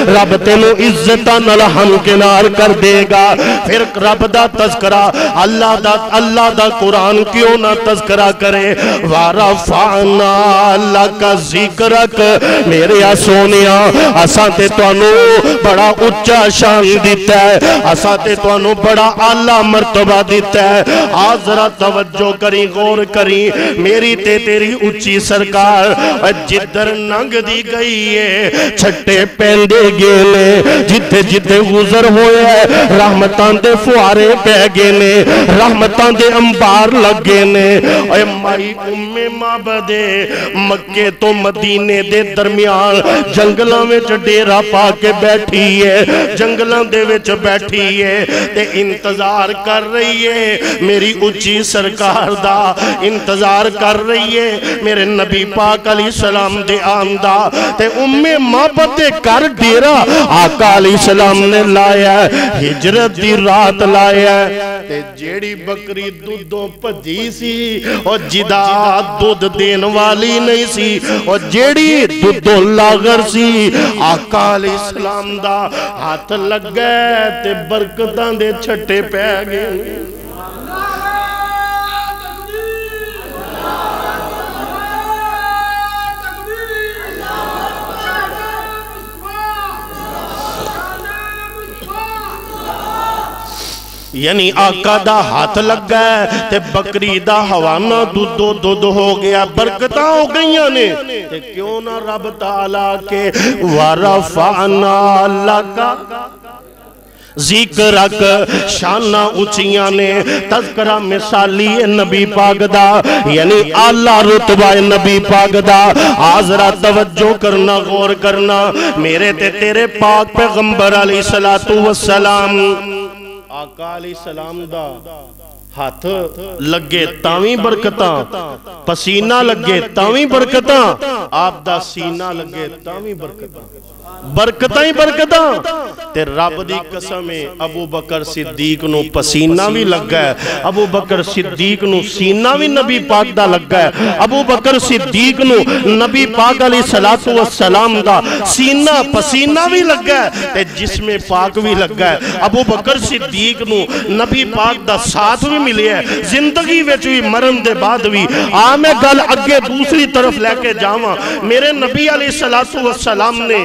[SPEAKER 3] رب تینو عزتاں نال ہمکنار کر دے گا پھر رب دا تذکرہ اللہ دا قرآن کیوں نہ تذکرہ کرے وَرَفَعْنَا لَكَ ذِكْرَكَ میرے سونیاں اساں تے توانو بڑا اچھا شان دیتا ہے اساں تے توانو بڑا اعلیٰ مرتبہ دیتا ہے آذرہ توجہ کری غور کری میری تے تیری اچھی سرکار جدر ننگ دی گئی ہے چھٹے پہندے گینے جتے جتے گزر ہوئے ہیں رحمتان دے فوارے پہ گینے رحمتان دے انبار لگینے اے مائی معبدے مکے تو مدینے دے درمیان جنگلوں میں ڈیرا پا کے بیٹھی ہے جنگلوں دے وچ بیٹھی ہے تے انتظار کر رہی ہے میری اچھی سرکار دا انتظار کر رہی ہے میرے نبی پاک علیہ السلام دے آمدہ تے معبد دے کر ڈیرا آقا علیہ السلام نے لایا ہے ہجرت دی رات لایا ہے تے جیڑی بکری دودھوں پجی سی اور جدا دودھ دین والی نہیں سی اور جیڑی دودھوں لاغر سی آقا علیہ السلام دا ہاتھ لگ گئے تے برکتاں دے چھٹے پہ گئے یعنی آقا دا ہاتھ لگ گئے تے بکری دا حوانہ دودھو دودھ ہو گیا، برکتاں ہو گئیاں نے، تے کیوں نہ رب تعالیٰ کے وَرَفَعْنَا لَكَ ذکرک شانہ اچھیاں نے، تذکرہ مثالی نبی پاک دا، یعنی اعلیٰ رتبہ نبی پاک دا۔ آزرہ توجہ کرنا، غور کرنا، میرے تے تیرے پاک پیغمبر علیہ السلام، آقا علیہ السلام دا ہاتھ لگے تاویں برکتاں، پسینہ لگے تاویں برکتاں، آپ دا سینہ لگے تاویں برکتاں، برکتاں ہی برکتاں۔ تے رب دی قسم ابو بکر صدیق نو پسینہ بھی لگ گئے، ابو بکر صدیق نو سینہ بھی نبی پاک دا لگ گئے، ابو بکر صدیق نو نبی پاک علیہ السلام دا سینہ پسینہ بھی لگ گئے، تے جسم پاک بھی لگ گئے۔ ابو بکر صدیق نو نبی پاک دا ساتھ بھی ملے ہے، زندگی وچ بھی مرن دے بعد بھی۔ میں گل اگے دوسری طرف لے کے جاواں، میرے نبی علیہ السلام نے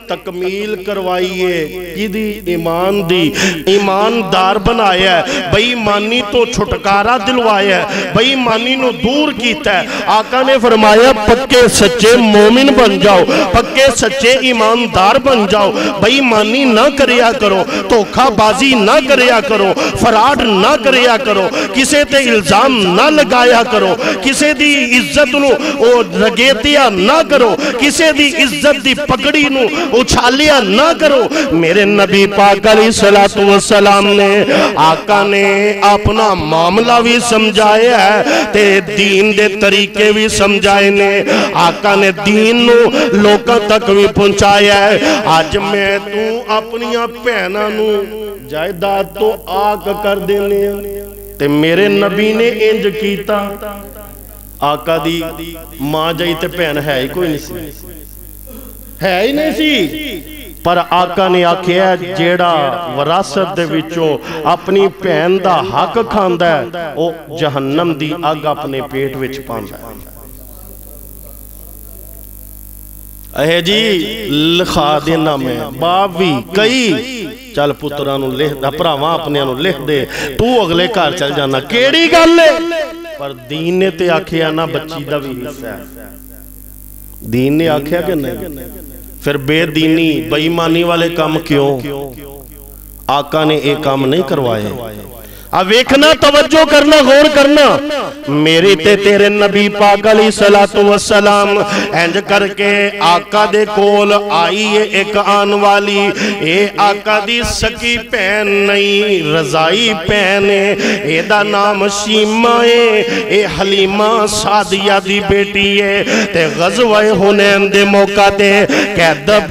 [SPEAKER 3] تکمیل کروائیے کی دی ایمان دی، ایماندار بنایا ہے، بے ایمانی تو چھٹکارا دلوایا ہے، بے ایمانی نو دور کیتا ہے۔ آقا نے فرمایا پکے سچے مومن بن جاؤ، پکے سچے ایماندار بن جاؤ، بے ایمانی نہ کریا کرو، دھوکہ بازی نہ کریا کرو، فراڈ نہ کریا کرو، کسے تے الزام نہ لگایا کرو، کسے دی عزت نو رگیتیا نہ کرو، کسے دی عزت دی پگڑی نو اچھالیا نہ کرو۔ میرے نبی پاک علیہ السلام نے، آقا نے اپنا معاملہ بھی سمجھایا ہے تے دین دے طریقے بھی سمجھائے نے، آقا نے دین نو لوکاں تک بھی پہنچایا ہے۔ آج میں تو اپنیاں پہنا نو جائیداد تو آگ کر دینے تے میرے نبی نے انج کیتا۔ آقا دی ماں جائی تے پہن ہے ہی کوئی نہیں سی، ہے ہی نہیں سی، پر آقا نے آکھیا جیڑا وراثت دے وچوں اپنی پہن دا حق کھاندا ہے او جہنم دی اگ اپنے پیٹ وچ پاندا ہے۔ اے جی لکھا دینا میں باپ بھی کئی چل پترانو لکھ دا، پراواں اپنے انو لکھ دے، تو اگلے کار چل جانا، کیڑی گل ہے؟ پر دین نے تے آکھیا نا بچی دا بھی حصہ ہے، دین نے آکھیا کہ نہیں؟ پھر بے دینی بے ایمانی والے کام کیوں؟ آقا نے ایک کام نہیں کروائے۔ اب ویکھنا، توجہ کرنا، غور کرنا، میری تے تیرے نبی پاک علیہ السلام اینج کر کے آقا دے کول آئی ہے ایک آن والی، اے آقا دی سکی پہن نہیں رضائی پہنے، اے دا نام شیمہ ہے، اے حلیمہ سعدیہ دی بیٹی ہے، تے غزوہ حنین دے موقع دے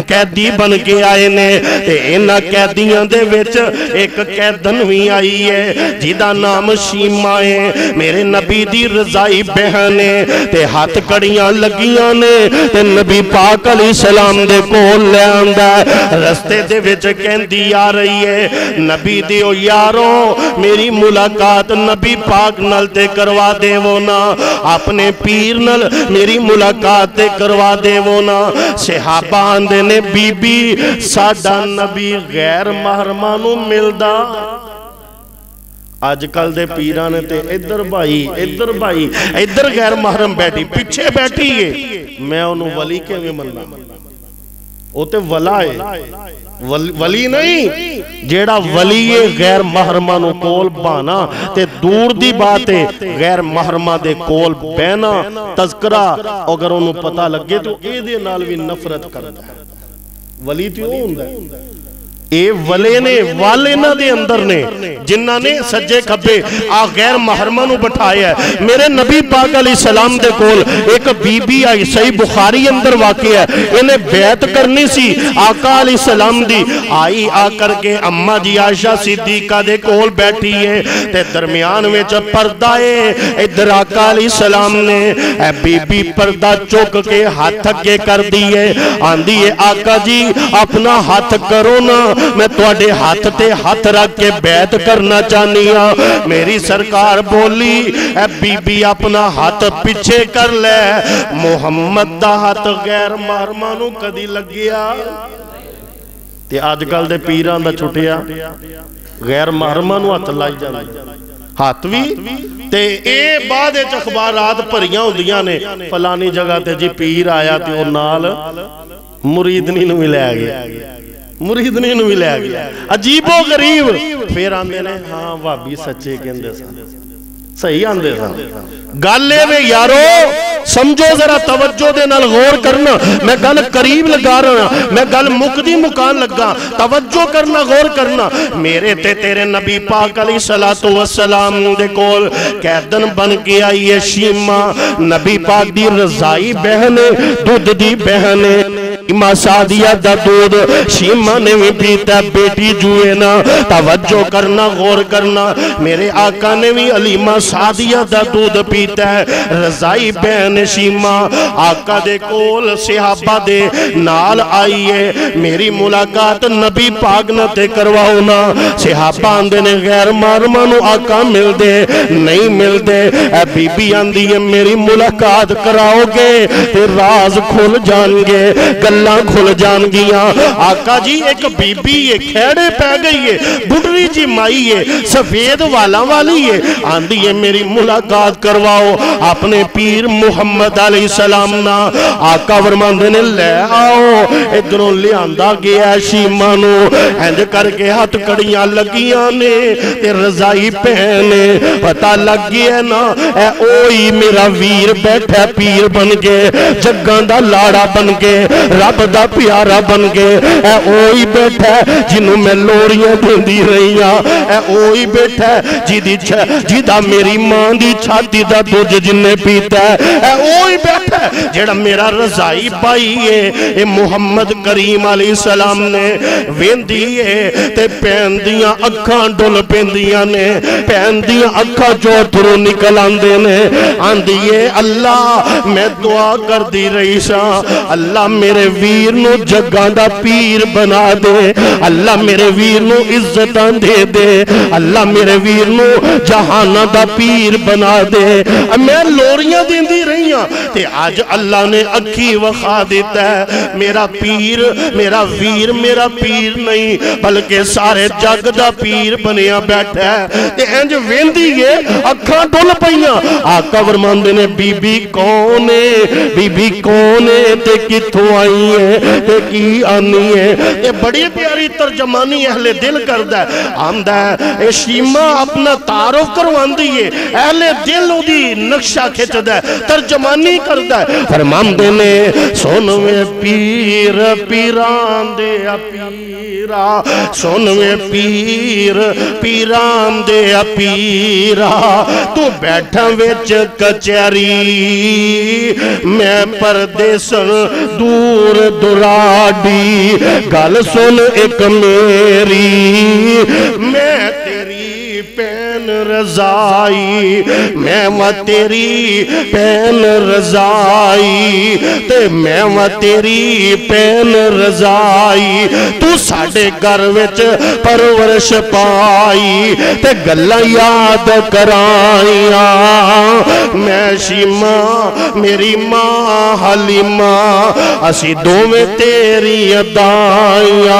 [SPEAKER 3] قیدی بن کے آئے نے، تے انہا قیدیاں دے وچ ایک قیدن بھی آئی ہے جیدہ نام شیمہ ہے، میرے نبی دی رضائی بہنے تے ہاتھ کڑیاں لگیاں نے، تے نبی پاک علیہ السلام دے کول لے آندہ ہے، رستے دے وچ کہندی آ رہی ہے نبی دیو یاروں میری ملاقات نبی پاک نل تے کروا دے وہ نا، اپنے پیر نل میری ملاقات تے کروا دے وہ نا۔ صحابہ آندے نے بی بی ساڈا نبی غیر محرمانو ملدا، آج کل دے پیران تے ادھر بھائی ادھر غیر محرم بیٹھی پچھے بیٹھی ہے، میں انہوں ولی کے میں مننا، وہ تے ولا ہے، ولی نہیں، جیڑا ولی غیر محرمانو کول بانا تے دور دی بات ہے، غیر محرمہ دے کول بینا تذکرہ اگر انہوں پتہ لگے تو اے دے نال بھی نفرت کرتا ہے۔ ولی تے ہوندہ ہے، اے ولے نے والے نہ دے اندر نے جنہ نے سجے کھبے غیر محرمانو بٹھایا ہے۔ میرے نبی پاک علیہ السلام دے کول ایک بی بی آئی، صحیح بخاری اندر واقع ہے، انہیں بیعت کرنی سی آقا علیہ السلام دی، آئی آ کر کے اممہ جی عائشہ صدیقہ دے کول بیٹھی ہے، تے درمیان میں جب پردہ ہے ادھر آقا علیہ السلام نے اے بی بی پردہ چوک کے ہاتھ کے کر دیئے، آندھی ہے آقا جی اپنا ہاتھ کرو نا، میں تواڈے ہاتھ تے ہاتھ رکھ کے بیعت کرنا چاہنیا۔ میری سرکار بولی اے بی بی اپنا ہاتھ پیچھے کر لے، محمد دا ہاتھ غیر محرمانو کدی لگ گیا؟ تے آج کل دے پیران دا چھٹیا غیر محرمہ نو ہاتھ لائی جانا ہاتھ بھی تے اے بعد اخبارات بھریاں ہوندیاں نے فلانی جگہ تے جی پیر آیا تے او نال مریدنی نو بھی لے گیا مریدنی نو بھی لے گیا عجیب و غریب پھر آندے نے ہاں وابی سچے کہندے سن صحیح آندے سن گالے میں یارو سمجھو ذرا توجہ دے نال غور کرنا میں گل قریب لگا رہا میں گل مقدی مکان لگا توجہ کرنا غور کرنا میرے تے تیرے نبی پاک علیہ السلام دے کول قیدن بن کے آئی ہے شیمہ نبی پاک دی رضائی بہنے دودھ دی بہنے امہ سعدیہ دا دودھ شیمہ نے بھی پیتا بیٹی جوئے نا توجہ کرنا غور کرنا میرے آقا نے بھی علیمہ سعدیہ دا دودھ پیتا ہے رضائی بہن شیمہ آقا دے کول صحابہ دے نال آئیے میری ملاقات نبی پاک نہ تے کرواؤ نا صحابہ آندے نے غیر محرمانو آقا مل دے نہیں مل دے اے بی بی آندی ہے میری ملاقات کراؤ گے تے راز کھل جان گے گلہ کھل جان گیا آقا جی ایک بی بی یہ کھیڑے پہ گئی ہے بڑھری جی مائی ہے سفید والا والی ہے آندی ہے میری ملاقات کرواؤ اپنے پیر محمد علیہ السلام نا آقا فرماندے نے لے آؤ ادھروں لے آندہ گیا شیمانو اینج کر کے ہاتھ کڑیاں لگیاں نے تے رضائی پہنے پتہ لگ گیا نا اے اوئی میرا ویر بیٹھا پیر بن کے جگاں دا لاڑا بن کے رب دا پیارا بن کے اے اوئی بیٹھا جنہوں میں لوڑیاں دیندی رہیاں اے اوئی بیٹھا جیدہ میری ماں دی چھاتی دا دودھ جنہیں پیتا ہے اے اوئی بیٹھا جیڑا میرا رضائی بائی ہے اے محمد کریم علیہ السلام نے ویندی ہے تے پیندیاں اکھاں ڈول پیندیاں نے پیندیاں اکھاں جو تھرو نکل آندے نے آندی ہے اللہ میں دعا کر دی رہی سا اللہ میرے ویر نو جگاں دا پیر بنا دے اللہ میرے ویر نو عزتاں دے دے اللہ میرے ویر نو جہانہ دا پیر بنا دے میں لوریاں دین دی رہی ہاں تے آج اللہ نے اکھی وخا دیتا ہے میرا پیر میرا ویر میرا پیر نہیں بلکہ سارے جگ دا پیر بنیا بیٹھا ہے تے انج ویندی ہے اکھاں ڈول پئیاں آقا فرماندے نے بی بی کونے تے کتھوں آئی ہے تے کی آنی ہے یہ بڑی پیاری ترجمانی اہل دل کردہ ہے آمدہ ہے شیمہ اپنا تعارف کروان دیئے اہل دل دی نقشہ کھچدہ ہے ترجمانی کردہ ہے فرماندے نے سنوے پیر پیران دے پیرا سنوے پیر پیران دے پیرا تو بیٹھا ویچ کچری میں پردیسن دور دراڈی گل سن ایک میری میں تیری پین رضائی میں تیری پین رضائی تے میں تیری پین رضائی تو ساڑھے گھر وچ پرورش پائی تے گلہ یاد کرائیاں میں شیمہ میری ماں حلیمہ اسی دو میں تیری ادائیاں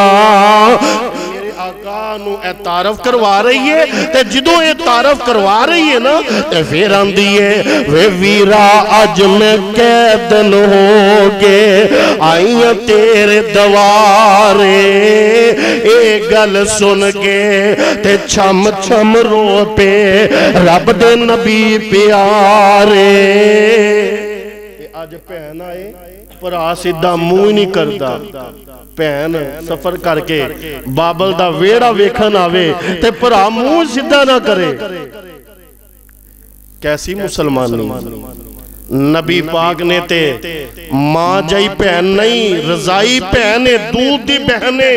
[SPEAKER 3] نو اے تعارف کروا رہی ہے تے جدو اے تعارف کروا رہی ہے نا تے پھر آندی ہے وے ویرا آج میں قیدن ہو گے آئیاں تیرے دوارے اے گل سن کے تے چھم چھم رو پہ رب دے نبی پیارے آج پہن آئے پر آسدہ موئی نہیں کرتا پہن سفر کر کے بابل دا ویڑا ویکھن آوے تے پرا منہ سدھا نہ کرے کیسی مسلمانی نبی پاک نے تے ماں جائی پہن نہیں رضائی پہنے دودھ دی بہنے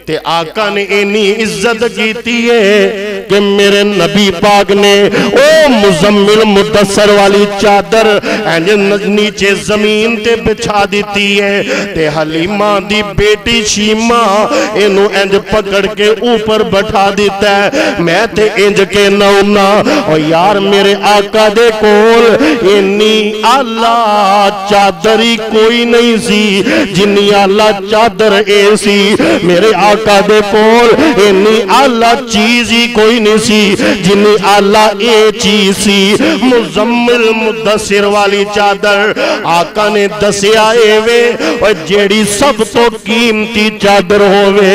[SPEAKER 3] تے آقا نے اینی عزت کیتی ہے کہ میرے نبی پاک نے او مزمل مدثر والی چادر نیچے زمین تے بچھا دیتی ہے تے حلیمہ دی بیٹی شیمہ انہوں انج پکڑ کے اوپر بٹھا دیتا ہے میں تے انج کے نونا اور یار میرے آقا دے کول انی اللہ چادری کوئی نہیں سی جنی اللہ چادر اے سی میرے آقا دے کول انی اللہ چیز ہی کوئی نہیں سی جنی اللہ اے چیز سی مزمل مدثر والی چادر آقا نے دسیا اے وے اور جیڑی سب تو قیمتی چادر ہوئے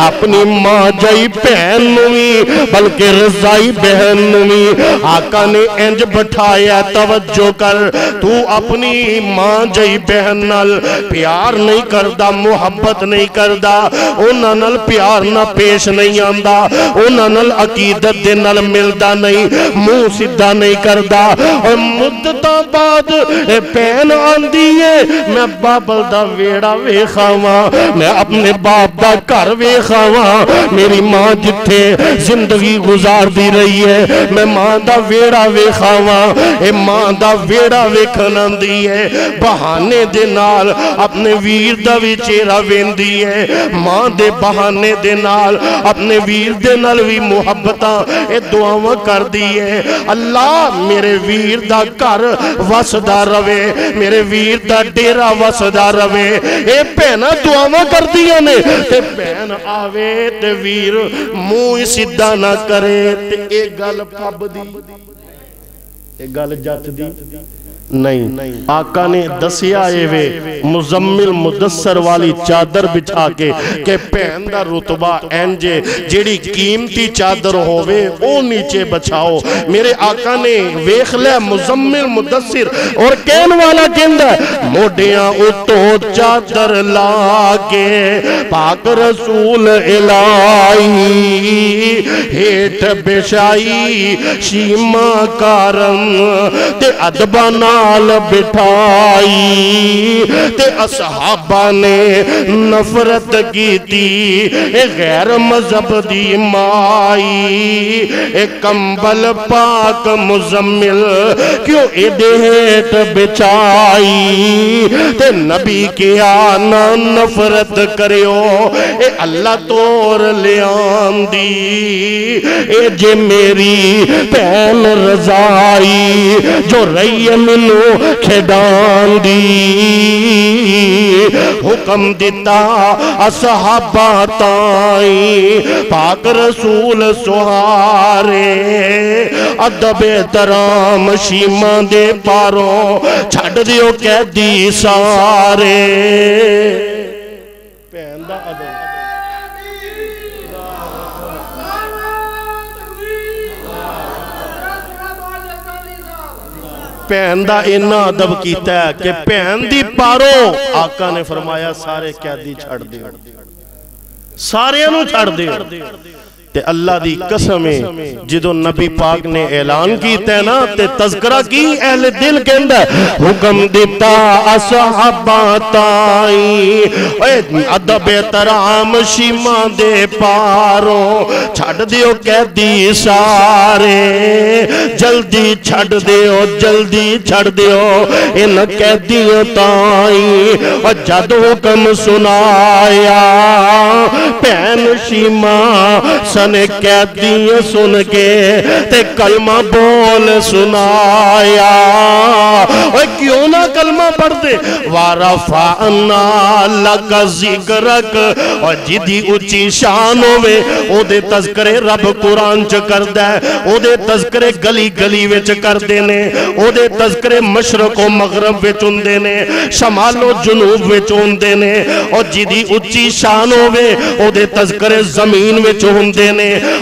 [SPEAKER 3] اپنی ماں جائی بہن نوی بلکہ رضائی بہن نوی آقا نے انج بٹھایا توجہ کر تو اپنی ماں جائی بہن نال پیار نہیں کردہ محبت نہیں کردہ انہاں نال پیار نہ پیش نہیں آندہ انہاں نال عقیدت دے نال ملدہ نہیں منہ سدھا نہیں کردہ اور مدتاں بعد پہن آندی ہے میں بابل دا ویڑا وے خواہ میں اپنے باپ دا کر وے خواہ میری ماں جتھے زندگی گزار دی رہی ہے میں ماں دا ویڑا وے خواہ اے ماں دا ویڑا وے کھنان دی ہے بہانے دے نال اپنے ویر دا وی چیرہ ویندی ہے ماں دے بہانے دے نال اپنے ویر دے نال وی محبتاں اے دعاواں کر دی ہے اللہ میرے ویر دا کر وسدا روے میرے ویر دا ڈیرا وسدا روے اے پہنا دعاواں کر دیا نے تے پہن آوے تے ویر موئی سدھا نہ کرے تے اے گل پھب دی اے گل جت دی نہیں آقا نے دسیا اے وے مزمل مدثر والی چادر بچھا کے کہ پہن دا رتبہ اینجے جیڑی قیمتی چادر ہووے او نیچے بچھاؤ میرے آقا نے ویخ لے مزمل مدثر اور کہن والا کہندہ موڈیاں اتو چادر لاکے پاک رسول الہی ہیٹ بشائی شیمہ کارم تے ادبانا بٹھائی تے اصحابہ نے نفرت کی تھی غیر مذہب دی مائی کمبل پاک مزمل کیوں ادھیٹ بچائی تے نبی کے آنا نفرت کریو اے اللہ تور لیان دی اے جے میری پہن رضائی جو رئی منو کھیڈان دی حکم دیتا اصحابہ تائیں پاک رسول سہارے ادب احترام شیمہ دے پاروں چھڑ دیو قیدی سارے پہندہ ادب پہن دا انہا ادب کیتا ہے کہ پہن دی پارو آقا نے فرمایا سارے قیدی چھڑ دے سارے انہوں چھڑ دے تے اللہ دی قسمیں جدو نبی پاک نے اعلان کیتا ہے نا تے تذکرہ کی اہل دل کے اندر حکم دیتا اصحابہ تائیں ادب احترام شیمہ دے پاروں چھڑ دیو قیدی سارے جلدی چھڑ دیو ان قیدیوں تائیں اور جد حکم سنایا پہن شیمہ نے قیدی سن کے تے کلمہ بول سنایا اور کیوں نہ کلمہ پڑھ دے وَرَفَعْنَا لَكَ ذِكْرَكَ اور جدی اچھی شان ہوئے او دے تذکرے رب قرآن چ کر دے او دے تذکرے گلی گلی وچ کر دینے او دے تذکرے مشرق و مغرب وچ ہون دینے شمال و جنوب وچ ہون دینے اور جدی اچھی شان ہوئے او دے تذکرے زمین وچ ہون دینے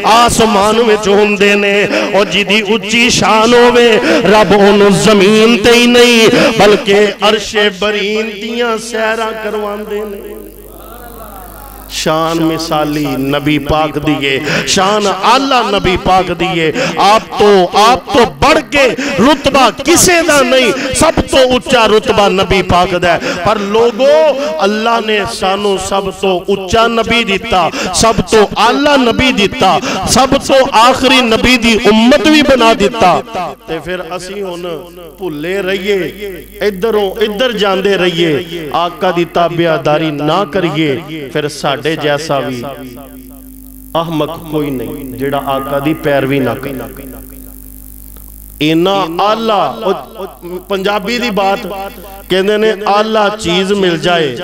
[SPEAKER 3] آسمان وچ ہوندے نے اور جدی اچھی شان ہوئے رب انہوں زمین تے ہی نہیں بلکہ عرش برین دیاں سیرہ کروان دے نے شان مثالی نبی پاک دیئے، شان آلہ نبی پاک دیئے. آپ تو بڑھ کے رتبہ کسے دا نہیں، سب تو اچھا رتبہ نبی پاک دا ہے. پر لوگوں اللہ نے سانو سب تو اچھا نبی دیتا، سب تو آلہ نبی دیتا، سب تو آخری نبی دی امت بھی بنا دیتا. تے پھر اسی ہون پھلے رہیے، ادھر جاندے رہیے، آقا دی تابعداری نہ کریے. پھر ساڑھے جیسا بھی احمق کوئی نہیں جڑا آقا دی پیروی نہ کرنا. اینا آلہ پنجابی دی بات کہندے نے آلہ چیز مل جائے،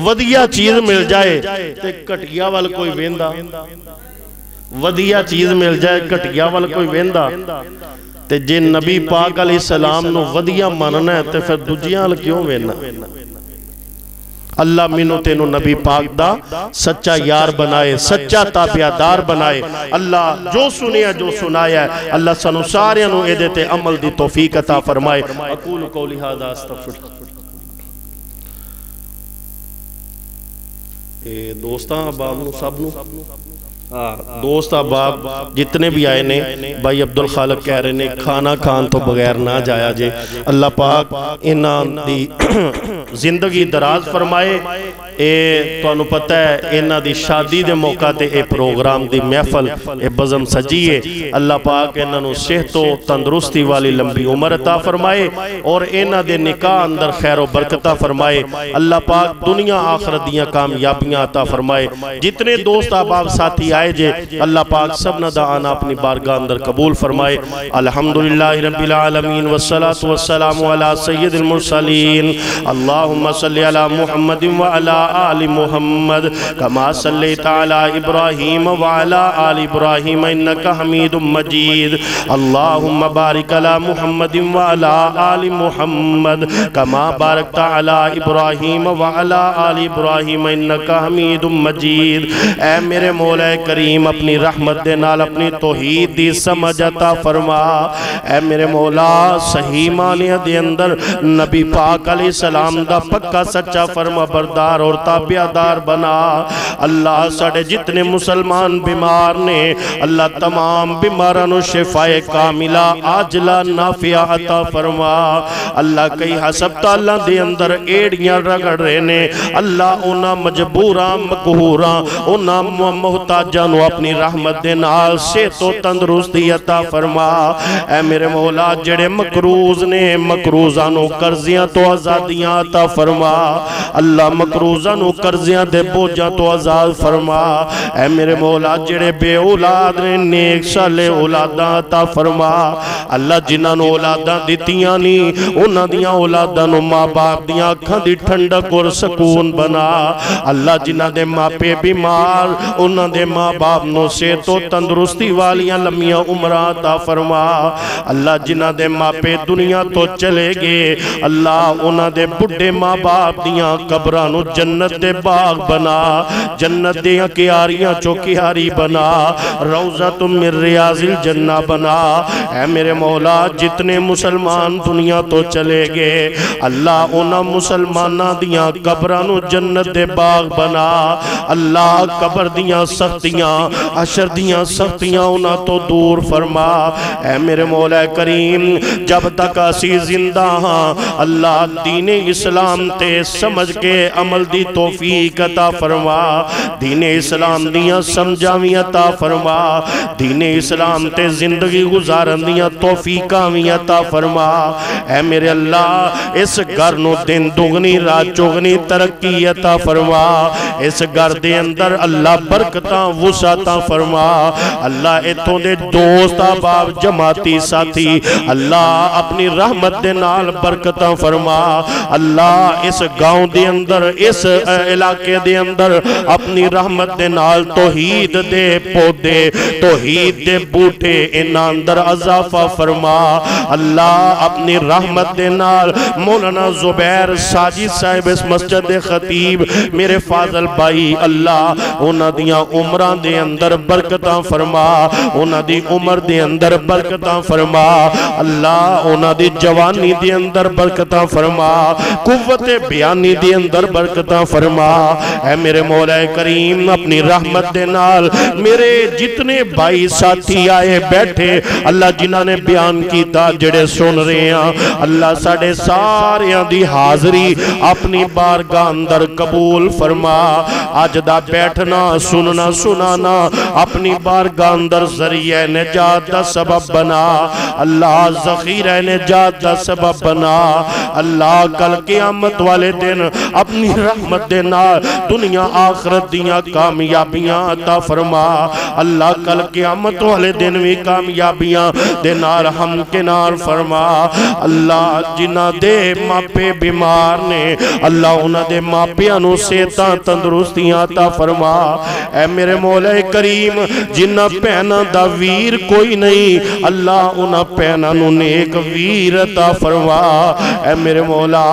[SPEAKER 3] ودیا چیز مل جائے تے کٹیا وال کوئی ویندہ. ودیا چیز مل جائے کٹیا وال کوئی ویندہ. تے جے نبی پاک علیہ السلام نو ودیا ماننا ہے تے پھر دجیاں کیوں وینا. اللہ منو تینو نبی پاک دا سچا یار بنائے، سچا تابعدار بنائے. اللہ جو سنیا جو سنایا ہے اللہ سنو سارے نو اے دیتے عمل دی توفیق عطا فرمائے. اقول قولی ھذا استغفر. دوستاں احباب نو سب نو دوست احباب جتنے بھی آئے نے، بھائی عبدالخالق کہہ رہے نے کھانا کھان تو بغیر نہ جایا جے. اللہ پاک انہاں دی زندگی دراز فرمائے. اے تو انہوں پتہ ہے انہاں دی شادی دے موقع تے اے پروگرام دی محفل اے بزم سجیے. اللہ پاک انہاں نو صحت و تندرستی والی لمبی عمر عطا فرمائے اور انہاں دے نکاح اندر خیر و برکتہ فرمائے. اللہ پاک دنیا آخرت دیاں کامیابیاں عطا فرمائے. جتنے دوست احباب ساتھی آئے جے اللہ پاک سب نہ دعانا اپنی بارگاہ اندر قبول فرمائے. الحمدللہ رب العالمین والصلاة والسلام علی سید المرسلین. اللہم صلی علی محمد وعلی آل محمد کما صلیت علی ابراہیم وعلی آل ابراہیم انکا حمید مجید. اللہم بارک علی محمد وعلی آل محمد کما بارکت علی ابراہیم وعلی آل ابراہیم انکا حمید مجید. اے میرے مولا کریم اپنی رحمت دے نال اپنی توحید دی سمجھ عطا فرما. اے میرے مولا صحیح معنی دے اندر نبی پاک علیہ السلام دا پکا سچا فرما بردار اور تابعدار بنا. اللہ ساڑھے جتنے مسلمان بیمار نے اللہ تمام بیمارانو شفاء کاملہ عاجلہ نافعہ عطا فرما. اللہ کئی حسبتا اللہ دے اندر ایڑیاں رگڑ رہے نے اللہ اونا مجبوراں مقہوراں اونا محتاجانو اپنی رحمت دے نال صحت و تندرستی عطا فرما. اے میرے مولا جڑے مقروض نے مقروضانو قرضیاں تو آزادیاں عطا فرما. اللہ مقروضانو قرضیاں دے بوجھاں تو آزاد فرما. اے میرے مولا جڑے بے اولاد نے نیک صالح اولاداں عطا فرما. اللہ جنہاں نو اولاداں دیتیاں نی انہاں دیاں اولاداں نو ماں باپ دیاں اکھاں دی ٹھنڈک اور سکون بنا. اللہ جنہاں دے ماں پے بیمار انہاں دے ماں باپ نو صحت و تندرستی والیاں لمیاں عمرہ عطا فرما. اللہ جنہاں دے ماں پے دنیا تو چلے گے اللہ انہاں دے بڑھے ماں باپ دیاں قبرانو جنت دے باغ بنا، جنت دیاں کیاریاں چوکیاری بنا، روضہ من ریاض الجنہ بنا. اے میرے مولا جتنے مسلمان دنیا تو چلے گے اللہ انہاں مسلمانہ دیاں قبرانو جنت دے باغ بنا. اللہ قبر دیاں سختیاں عشر دیاں سختیاں انہاں تو دور فرما. اے میرے مولا کریم جب تک اسی زندہ ہاں اللہ دین اسلام تے سمجھ کے عمل دی توفیق عطا فرما. دین اسلام دیاں سمجھاویں عطا فرما. دین اسلام تے زندگی گزارن دیاں توفیقاں عطا فرما. اے میرے اللہ اس گھر نو دن دگنی رات چگنی ترقی عطا فرما. اس گھر دے اندر اللہ برکتاں وسعتاں فرما. اللہ اتوں دے دوست احباب جماعتی ساتھی اللہ اپنی رحمت دے نال برکتاں فرما. اللہ اس گاؤں دے اندر اس علاقے دے اندر اپنی رحمت دے نال توحید دے پودے توحید دے بوٹے انہاں اندر اضافہ فرما. اللہ اپنی رحمت دے نال مولانا زبیر ساجد صاحب اس مسجد خطیب میرے فاضل بھائی اللہ انہاں دیاں عمرہ دے اندر برکتاں فرما انہاں دی عمر دے اندر برکتاں فرما اللہ انہاں دی جوانی دے اندر برکتاں فرما قوت بیانی دے اندر برکتاں فرما اے میرے مولا کریم اپنی رحمت دے نال میرے جتنے بھائی ساتھی آئے بیٹھے اللہ جنہاں نے بیان کیتا جڑے سن رہے ہیں اللہ ساڑے ساریاں دی حاضری اپنی بارگاہ اندر قبول فرما آج دا بیٹھنا سننا سنانا اپنی بارگاہ اندر ذریعہ نجات دا سبب بنا اللہ ذخیرہ نجات دا سبب بنا اللہ کل قیامت والے دن اپنی رحمت دے نال دنیا آخرت دیاں کامیابیاں عطا فرما اللہ کل قیامت والے دن بھی کامیابیاں دے نال ہم کنار فرما اللہ جنہ دے ماپے بیمار نے اللہ انہ دے ماپیاں نو صحتاں تندرستیاں عطا فرما اے میرے مولا کریم جنہ پہنا دا ویر کوئی نہیں اللہ انہ پہنا نو نیک ویر عطا فرما اے میرے مولا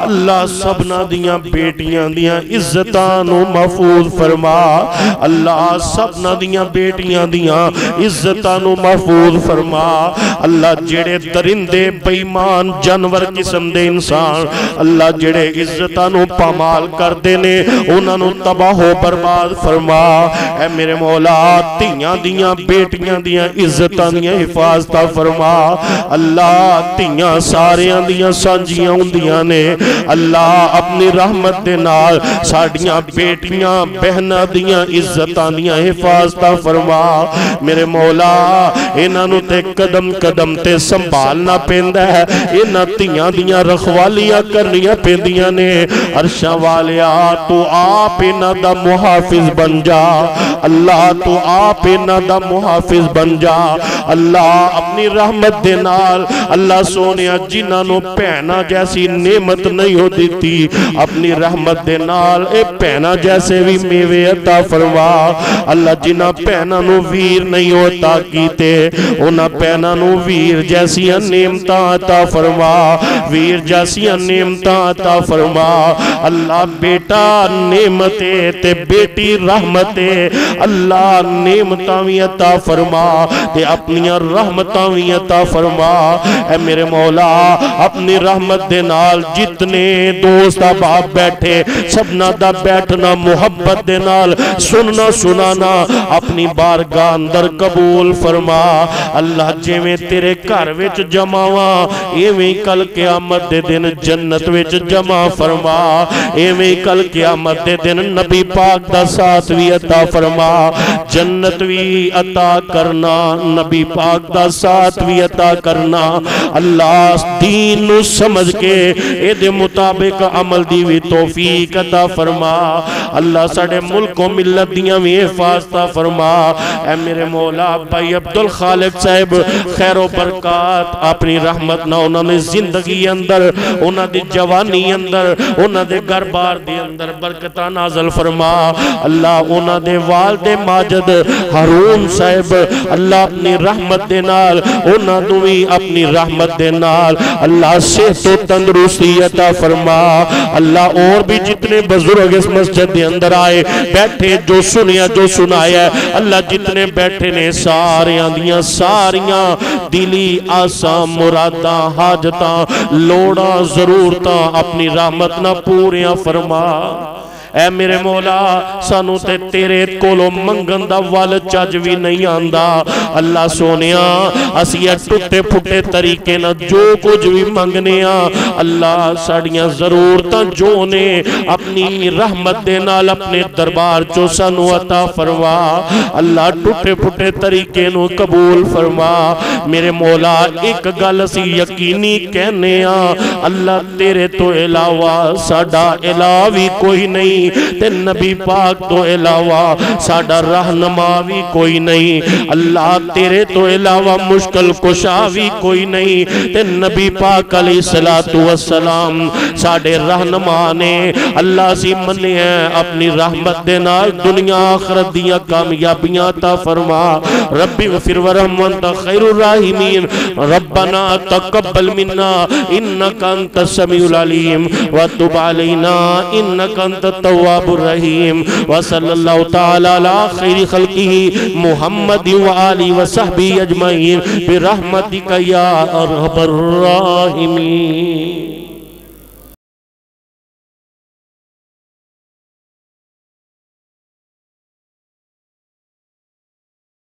[SPEAKER 3] اللہ سبنا دیاں بیٹیاں دیاں عزتاں نو محفوظ فرما اللہ سبنا دیاں بیٹیاں دیاں عزتاں نو محفوظ فرما اللہ جڑے درندے بیمان جانور قسم دے انسان اللہ جڑے عزتاں نو پامال کر دینے انہاں نو تباہ و برباد فرما اے میرے مولا تیاں دیاں بیٹیاں دیاں عزتاں دیاں حفاظتاں فرما اللہ تیاں ساریاں دیاں سانجیاں ہوندیاں نے اللہ اپنی رحمت دے نال ساڑیاں بیٹیاں بہناں دیاں عزتاں دیاں حفاظتاں فرما میرے مولا انہاں نو تے قدم قدم تے سنبھالنا پیندا ہے انہاں تیاں دیاں رکھوالیاں کرنیاں پیندیاں نے عرشاں والیا تو آپ انہاں دا محافظ بن جا اللہ تو آپ انہاں دا محافظ بن جا اللہ اپنی رحمت دے نال اللہ سونیا جنہاں نو پہنا جیسی نعمت نہیں ہو دیتی اپنی رحمت دے نال اے پہنا جیسے بھی میوے عطا فرما اللہ جنہاں پہنا نو ویر نہیں ہوتا کیتے انہاں پہنا نو ویر جیسی نعمتاں عطا فرما ویر جیسی نعمتاں عطا فرما اللہ بیٹا نعمتے تے بیٹی رحمتے اللہ نعمتاں بھی عطا فرما تے اپنی رحمتاں بھی عطا فرما اے میرے مولا اپنی رحمت دے نال جتنے دوست احباب بیٹھے سبنا دا بیٹھنا محبت دے نال سننا سنانا اپنی بارگاہ اندر قبول فرما اللہ جویں تیرے گھر وچ جماواں ایویں کل قیامت دے دن جنت وچ جمع فرما ایویں کل قیامت دے دن نبی پاک دا ساتھ بھی عطا فرما جنت بھی عطا کرنا نبی پاک دا ساتھ بھی عطا کرنا اللہ دین نو سمجھ کے اے دے مطابق عمل دی بھی توفیق عطا فرما اللہ ساڑے ملک و ملت دیاں بھی حفاظتہ فرما اے میرے مولا بھائی عبدالخالق صاحب خیر و برکات اپنی رحمت نہ انہوں نے زندگی اندر انہوں نے جوانی اندر انہوں نے گھر-بار دے اندر برکتہ نازل فرما اللہ انہوں نے والد ماجد ہارون صاحب اللہ اپنی رحمت دے نال انہوں نے بھی اپنی رحمت دے نال اللہ صحت و تندرستی عطا فرما اللہ اور بھی جتنے بزرگ اس مسجد دے اندر آئے بیٹھے جو سنیا جو سنایا اللہ جتنے بیٹھے نے ساریاں دیاں ساریاں دلی آساں مراداں حاجتاں لوڑاں ضرورتاں اپنی رحمت نہ پوریاں فرما اے میرے مولا سانو تے تیرے کولو منگن دا وال چاج بھی نہیں آندا اللہ سونیا اسی ٹوٹے پھٹے طریقے نہ جو کچھ بھی منگنیا اللہ ساڑیاں ضرورتاں جو نے اپنی رحمت دے نال اپنے دربار چو سانو عطا فرما اللہ ٹوٹے پھٹے طریقے نو قبول فرما میرے مولا ایک گل اسی یقینی کہنے اللہ تیرے تو علاوہ ساڑا علاوی کوئی نہیں تے نبی پاک تو علاوہ ساڑا رہنما بھی کوئی نہیں اللہ تیرے تو علاوہ مشکل کشا بھی کوئی نہیں تے نبی پاک علیہ السلام ساڑے رہنما نے اللہ سی منے ہیں اپنی رحمت دے نال دنیا آخرت دیا کامیابیاں عطا فرما ربی غفر ورحم وانت خیر الراحمین ربنا تقبل منا انکا انت السمیع العلیم وتب علینا انکا انت التواب الرحیم وصلی اللہ تعالی علی خیر خلقہ محمد وآلہ وصحبہ اجمعین برحمتک یا ارحم الراحمین.